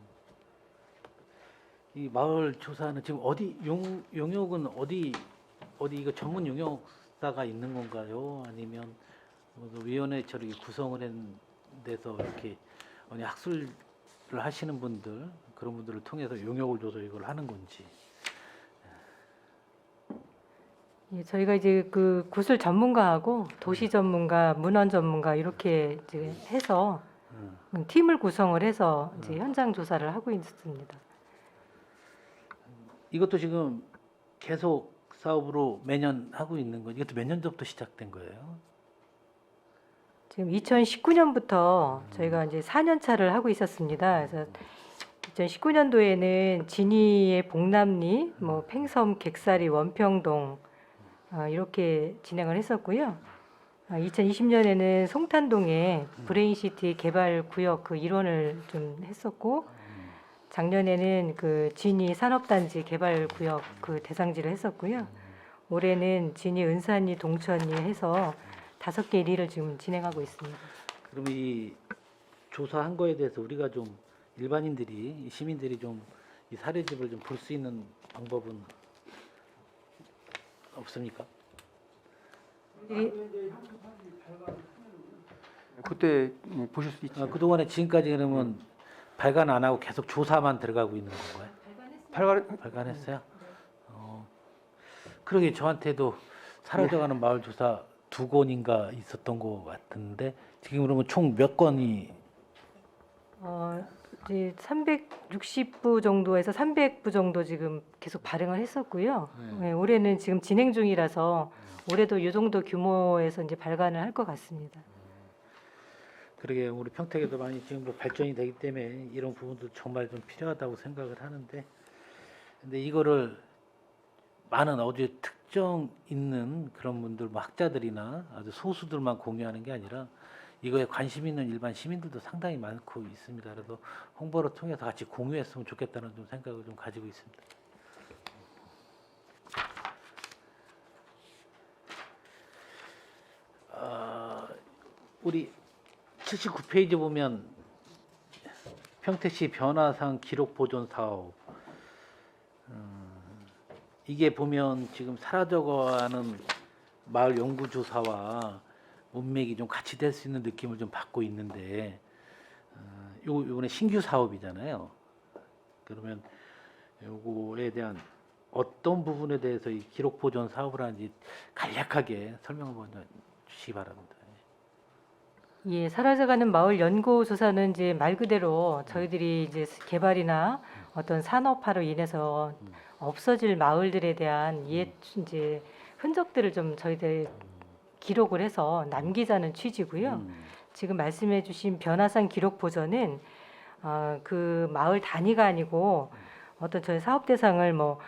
이 마을 조사는 지금 어디 용역은 어디 이거 전문 용역사가 있는 건가요? 아니면 뭐 위원회처럼 이렇게 구성을 한 데서 이렇게 어디 학술을 하시는 분들 그런 분들을 통해서 용역을 줘서 이걸 하는 건지. 예, 저희가 이제 그 구술 전문가하고 도시 전문가, 문헌 전문가 이렇게 이제 해서 팀을 구성을 해서 이제 현장 조사를 하고 있습니다. 이것도 지금 계속 사업으로 매년 하고 있는 거. 이것도 몇 년 전부터 시작된 거예요? 지금 2019년부터 저희가 이제 4년 차를 하고 있었습니다. 그래서 2019년도에는 진이의 복남리, 뭐 팽섬, 객사리, 원평동 이렇게 진행을 했었고요. 2020년에는 송탄동에 브레인시티 개발 구역 그 일원을 좀 했었고, 작년에는 그 진이 산업단지 개발 구역 그 대상지를 했었고요. 올해는 진이 은산리 동천리 해서 5개 리를 지금 진행하고 있습니다. 그럼 이 조사한 거에 대해서 우리가 좀 일반인들이 시민들이 좀 이 사례집을 좀 볼 수 있는 방법은 없습니까? 그때 보실 수 있죠. 그동안에 지금까지 그러면 발간 안 하고 계속 조사만 들어가고 있는 건가요? 발간했어요? 그러게 저한테도 사라져가는 마을 조사 2권인가 있었던 것 같은데 지금 그러면 총 몇 건이 이제 360부 정도에서 300부 정도 지금 계속 발행을 했었고요. 네, 올해는 지금 진행 중이라서 올해도 이 정도 규모에서 이제 발간을 할 것 같습니다. 그러게 우리 평택에도 많이 지금 뭐 발전이 되기 때문에 이런 부분도 정말 좀 필요하다고 생각을 하는데 근데 이거를 많은 어디 특정 있는 그런 분들 뭐 학자들이나 아주 소수들만 공유하는 게 아니라 이거에 관심 있는 일반 시민들도 상당히 많고 있습니다. 그래서 홍보를 통해서 같이 공유했으면 좋겠다는 좀 생각을 좀 가지고 있습니다. 우리 79페이지 보면 평택시 변화상 기록 보존 사업 이게 보면 지금 사라져가는 마을 연구조사와 문맥이 좀 같이 될 수 있는 느낌을 좀 받고 있는데 요번에 신규 사업이잖아요. 그러면 요거에 대한 어떤 부분에 대해서 이 기록 보존 사업을 하는지 간략하게 설명을 먼저 주시기 바랍니다. 예, 사라져가는 마을 연구 조사는 이제 말 그대로 저희들이 이제 개발이나 어떤 산업화로 인해서 없어질 마을들에 대한 옛 이제 흔적들을 좀 저희들 기록을 해서 남기자는 취지고요. 지금 말씀해주신 변화상 기록 보전은 그 마을 단위가 아니고 어떤 저희 사업 대상을 뭐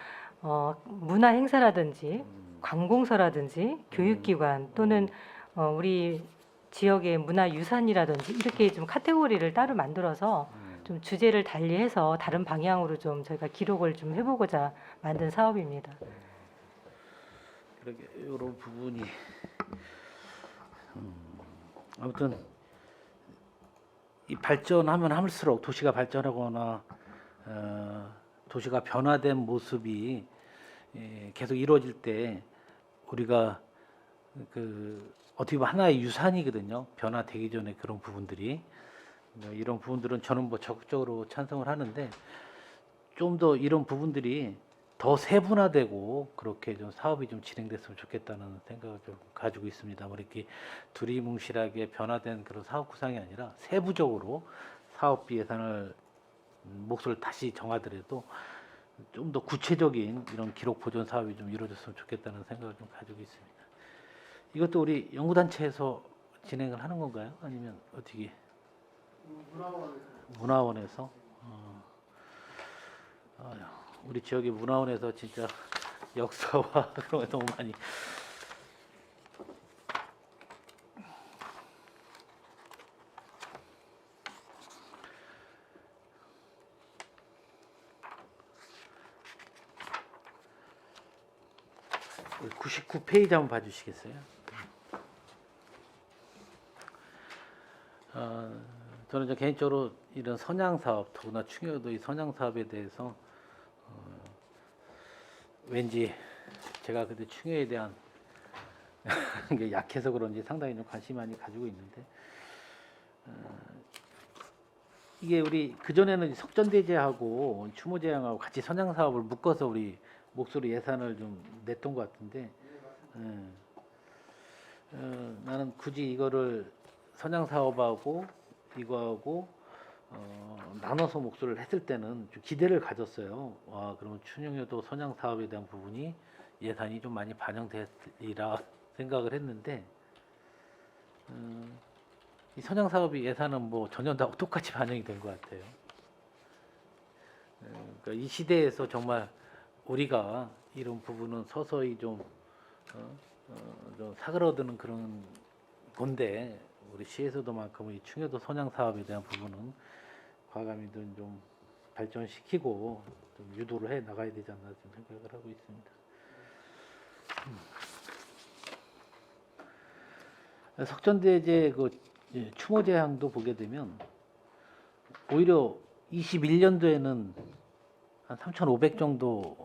문화 행사라든지 관공서라든지 교육기관 또는 우리 지역의 문화유산이라든지 이렇게 좀 카테고리를 따로 만들어서 좀 주제를 달리해서 다른 방향으로 좀 저희가 기록을 좀 해보고자 만든 사업입니다. 그러게 이런 부분이 아무튼 이 발전하면 할수록 도시가 발전하거나 도시가 변화된 모습이 계속 이루어질 때 우리가 그 어떻게 보면 하나의 유산이거든요. 변화되기 전에 그런 부분들이 이런 부분들은 저는 뭐 적극적으로 찬성을 하는데 좀 더 이런 부분들이 더 세분화되고 그렇게 좀 사업이 좀 진행됐으면 좋겠다는 생각을 좀 가지고 있습니다. 뭐 이렇게 두리뭉실하게 변화된 그런 사업 구상이 아니라 세부적으로 사업비 예산을 몫을 다시 정하더라도 좀 더 구체적인 이런 기록 보존 사업이 좀 이루어졌으면 좋겠다는 생각을 좀 가지고 있습니다. 이것도 우리 연구단체에서 진행을 하는 건가요? 아니면 어떻게? 문화원에서. 우리 지역의 문화원에서 진짜 역사와 그런 게 너무 많이 우리 99페이지 한번 봐주시겠어요? 저는 이제 개인적으로 이런 선양 사업, 더구나 충여도 이 선양 사업에 대해서 왠지 제가 그때 충여에 대한 게 약해서 그런지 상당히 좀 관심 많이 가지고 있는데 이게 우리 그 전에는 석전대제하고 추모제양하고 같이 선양 사업을 묶어서 우리 몫으로 예산을 좀 냈던 것 같은데 나는 굳이 이거를 선양 사업하고 이거하고 나눠서 몫을 했을 때는 좀 기대를 가졌어요. 와, 그러면 춘영여도 선양 사업에 대한 부분이 예산이 좀 많이 반영되리라 생각을 했는데 이 선양 사업이 예산은 뭐 전혀 다 똑같이 반영이 된 것 같아요. 그러니까 이 시대에서 정말 우리가 이런 부분은 서서히 좀 사그러드는 그런 건데 우리 시에서도만큼 이 충여도 선양 사업에 대한 부분은 과감히든 좀 발전시키고 좀 유도를 해 나가야 되지 않나 좀 생각을 하고 있습니다. 석전대제 그 추모제항도 보게 되면 오히려 21년도에는 한 3,500 정도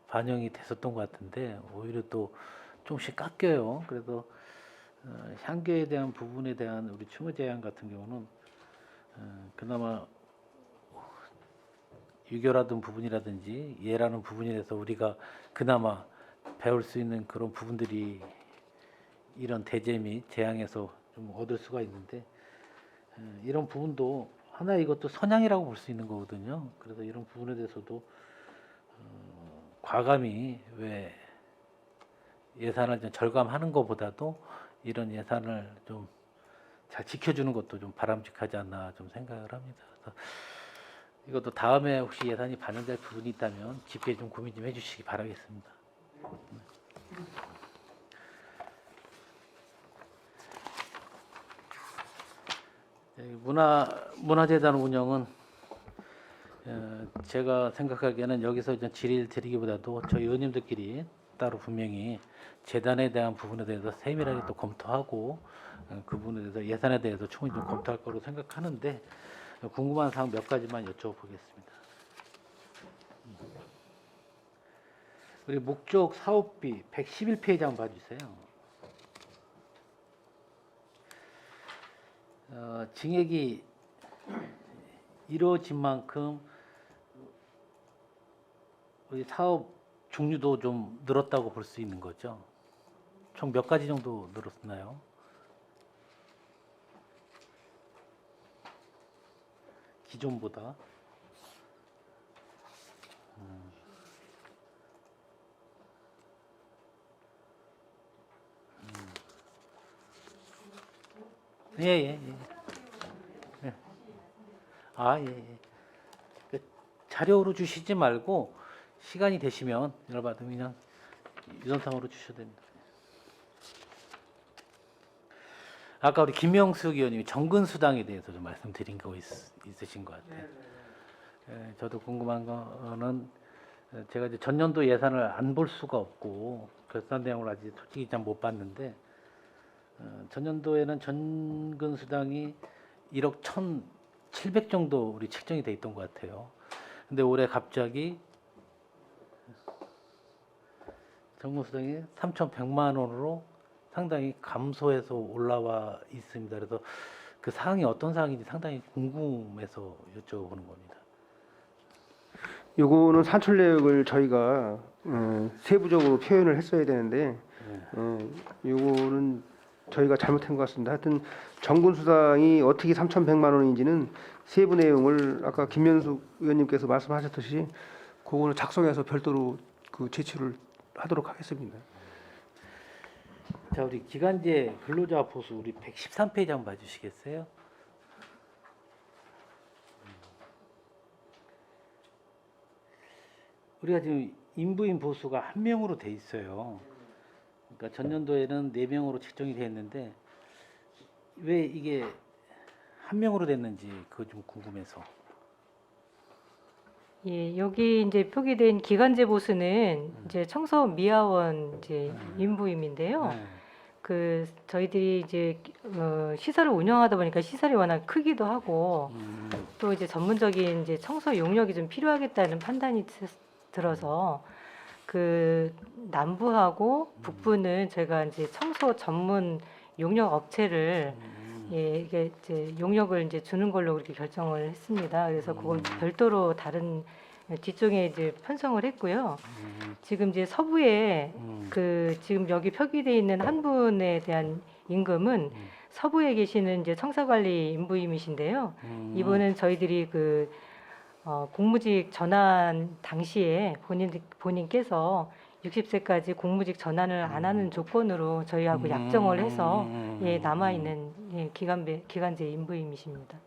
반영이 됐었던 것 같은데 오히려 또 조금씩 깎여요. 그래서 향교에 대한 부분에 대한 우리 추모제항 같은 경우는 그나마 유교라든 부분이라든지 예라는 부분이라서 우리가 그나마 배울 수 있는 그런 부분들이 이런 대제 및 제항에서 좀 얻을 수가 있는데 이런 부분도 하나 이것도 선양이라고 볼 수 있는 거거든요. 그래서 이런 부분에 대해서도 과감히 왜 예산을 좀 절감하는 것보다도 이런 예산을 좀 잘 지켜주는 것도 좀 바람직하지 않나 좀 생각을 합니다. 그래서 이것도 다음에 혹시 예산이 반영될 부분이 있다면 깊게 좀 고민 좀 해주시기 바라겠습니다. 문화재단 운영은 제가 생각하기에는 여기서 이제 질의를 드리기보다도 저희 의원님들끼리 따로 분명히 재단에 대한 부분에 대해서 세밀하게 또 검토하고 그 부분에 대해서 예산에 대해서 충분히 좀 검토할 거로 생각하는데 궁금한 사항 몇 가지만 여쭤보겠습니다. 우리 목적 사업비 111페이지 한번 봐주세요. 증액이 이루어진 만큼 우리 사업 종류도 좀 늘었다고 볼 수 있는 거죠. 총 몇 가지 정도 늘었나요? 기존보다. 예. 아, 예, 예. 그 자료로 주시지 말고 시간이 되시면 열받으면 그냥 유선상으로 주셔도 됩니다. 아까 우리 김명숙 의원님이 정근수당에 대해서 좀 말씀드린 거 있으신 것 같아요. 예, 저도 궁금한 거는 제가 이제 전년도 예산을 안 볼 수가 없고 결산 내용을 아직 솔직히 잘 못 봤는데 전년도에는 정근수당이 1억 1,700 정도 우리 책정이 돼 있던 것 같아요. 근데 올해 갑자기 정근수당이 3,100만 원으로 상당히 감소해서 올라와 있습니다. 그래서 그 사항이 어떤 사항인지 상당히 궁금해서 여쭤보는 겁니다. 요거는 산출 내역을 저희가 세부적으로 표현을 했어야 되는데 요거는 저희가 잘못한 것 같습니다. 하여튼 정군수당이 어떻게 3,100만 원인지는 세부 내용을 아까 김면숙 의원님께서 말씀하셨듯이 그거는 작성해서 별도로 그 제출을 하도록 하겠습니다. 자, 우리 기간제 근로자 보수 우리 113페이지 한번 봐주시겠어요? 우리가 지금 인부인 보수가 1명으로 돼 있어요. 그러니까 전년도에는 4명으로 책정이 돼 있는데 왜 이게 1명으로 됐는지 그거 좀 궁금해서. 예, 여기 이제 표기된 기간제 보수는 이제 청소 미화원 이제 인부임인데요. 네. 그 저희들이 이제 시설을 운영하다 보니까 시설이 워낙 크기도 하고 또 이제 전문적인 이제 청소 용역이 좀 필요하겠다는 판단이 들어서 그 남부하고 북부는 저희가 이제 청소 전문 용역 업체를 예, 이게 이제 용역을 이제 주는 걸로 그렇게 결정을 했습니다. 그래서 그걸 별도로 다른 뒤쪽에 이제 편성을 했고요. 지금 이제 서부에 그 지금 여기 표기되어 있는 한 분에 대한 임금은 서부에 계시는 이제 청사관리 인부임이신데요. 이분은 저희들이 그 공무직 전환 당시에 본인께서 60세까지 공무직 전환을 안 하는 조건으로 저희하고 약정을 해서 예, 남아 있는 예, 기간제 인부임이십니다.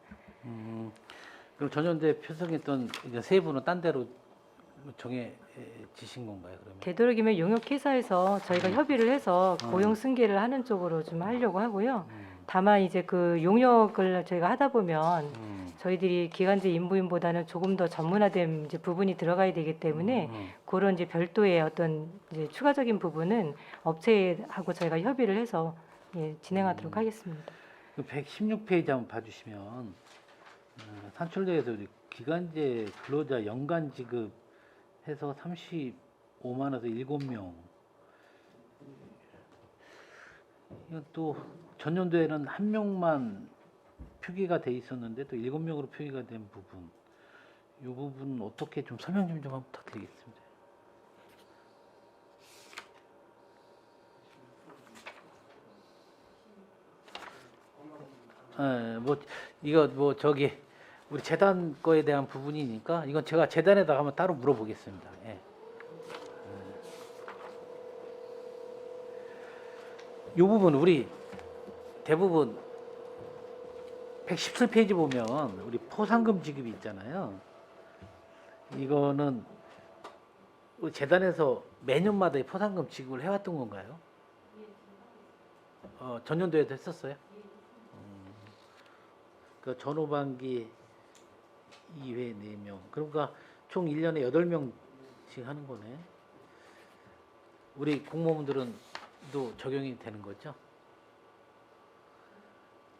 그럼 전년도에 편성했던 이제 세 분은 딴 데로 정해지신 건가요? 그러면? 되도록이면 용역회사에서 저희가 협의를 해서 고용 승계를 하는 쪽으로 좀 하려고 하고요. 다만 이제 그 용역을 저희가 하다 보면 저희들이 기간제 인부인보다는 조금 더 전문화된 이제 부분이 들어가야 되기 때문에 그런 이제 별도의 어떤 이제 추가적인 부분은 업체하고 저희가 협의를 해서 예, 진행하도록 하겠습니다. 그 116페이지 한번 봐주시면 산출대에서 우리 기간제 근로자 연간 지급 해서 35만에서 7명. 이건 또 전년도에는 1명만 표기가 돼 있었는데 또 7명으로 표기가 된 부분. 이 부분 어떻게 좀 설명 좀 한번 부탁드리겠습니다. 뭐 이거 뭐 저기 우리 재단 거에 대한 부분이니까 이건 제가 재단에다 한번 따로 물어보겠습니다. 예. 이 부분 우리 대부분 117페이지 보면 우리 포상금 지급이 있잖아요. 이거는 우리 재단에서 매년마다 이 포상금 지급을 해왔던 건가요? 전년도에도 했었어요? 그 전후반기 2회 4명. 그러니까 총 1년에 8명씩 하는 거네. 우리 공무원들은 또 적용이 되는 거죠?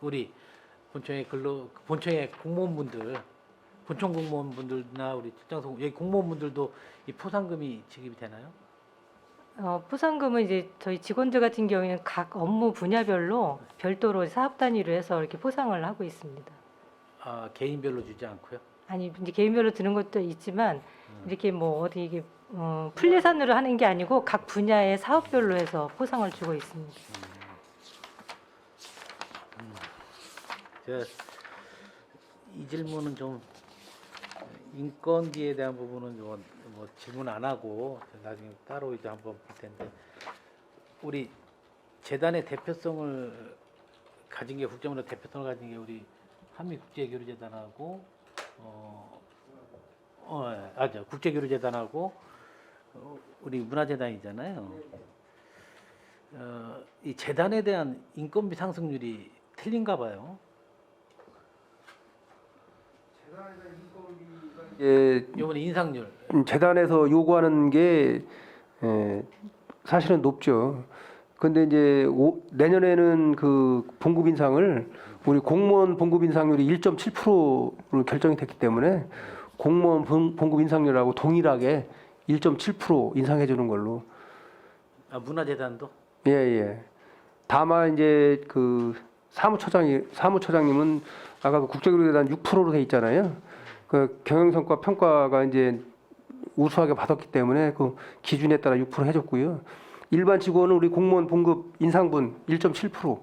우리 본청의 공무원분들, 본청 공무원분들이나 우리 직장소 여기 공무원분들도 이 포상금이 지급이 되나요? 포상금은 이제 저희 직원들 같은 경우에는 각 업무 분야별로 별도로 사업 단위로 해서 이렇게 포상을 하고 있습니다. 아, 개인별로 주지 않고요? 아니 이제 개인별로 드는 것도 있지만 이렇게 뭐 어디 이게 풀 예산으로 하는 게 아니고 각 분야의 사업별로 해서 포상을 주고 있습니다. 제가 이 질문은 좀 인건비에 대한 부분은 뭐 질문 안 하고 나중에 따로 이제 한번 볼 텐데 우리 재단의 대표성을 가진 게 국제문화 대표성을 가진 게 우리 한미국제교류재단하고 국제교류재단하고 우리 문화재단이잖아요. 이 재단에 대한 인건비 상승률이 틀린가 봐요. 예, 이번에 인상률. 재단에서 요구하는 게 사실은 높죠. 근데 이제 내년에는 그 봉급 인상을 우리 공무원 봉급 인상률이 1.7%로 결정이 됐기 때문에 공무원 봉급 인상률하고 동일하게 1.7% 인상해 주는 걸로. 문화재단도? 예, 예. 다만 이제 그 사무처장님은 아까 그 국제교류재단 6%로 돼 있잖아요. 그 경영성과 평가가 이제 우수하게 받았기 때문에 그 기준에 따라 6% 해줬고요. 일반 직원은 우리 공무원 봉급 인상분 1.7%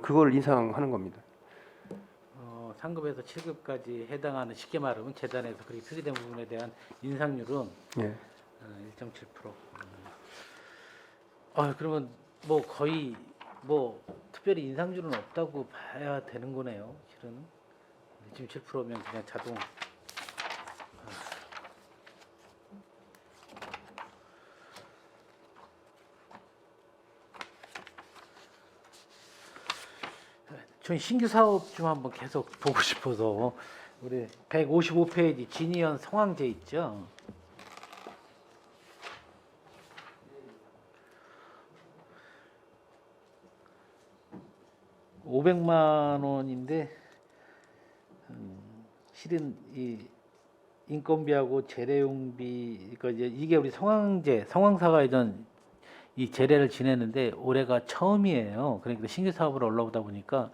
그걸 인상하는 겁니다. 상급에서 7급까지 해당하는 쉽게 말하면 재단에서 그렇게 수리된 부분에 대한 인상률은 예. 1.7%. 그러면 뭐 거의 뭐 특별히 인상률은 없다고 봐야 되는 거네요. 실은 1.7%면 그냥 자동. 전 신규 사업 좀 한번 계속 보고 싶어서 우리 155페이지 진이현 성황제 있죠. 500만 원인데 실은 이 인건비하고 재래용비 그러니까 이게 우리 성황사가 이전 이 재래를 지내는데 올해가 처음이에요. 그러니까 신규 사업으로 올라오다 보니까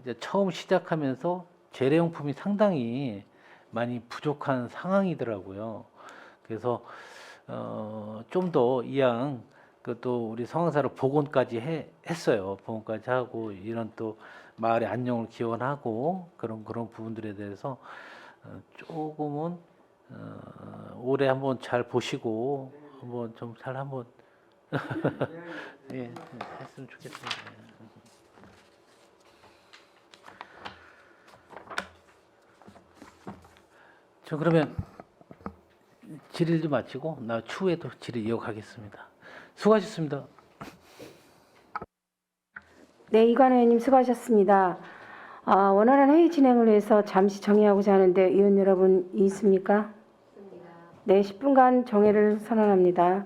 이제 처음 시작하면서 재래용품이 상당히 많이 부족한 상황이더라고요. 그래서 좀 더 이양 그또 우리 성황사로 복원까지 했어요. 복원까지 하고 이런 또 마을의 안녕을 기원하고 그런 부분들에 대해서 조금은 올해 한번 잘 보시고 한번 좀 잘 한번 예, 했으면 좋겠습니다. 저 그러면 질의도 마치고 나 추후에도 질의 이어가겠습니다. 수고하셨습니다. 네, 이관 의원님 수고하셨습니다. 원활한 회의 진행을 위해서 잠시 정의하고자 하는데 의원 여러분 있습니까? 네, 10분간 정회를 선언합니다.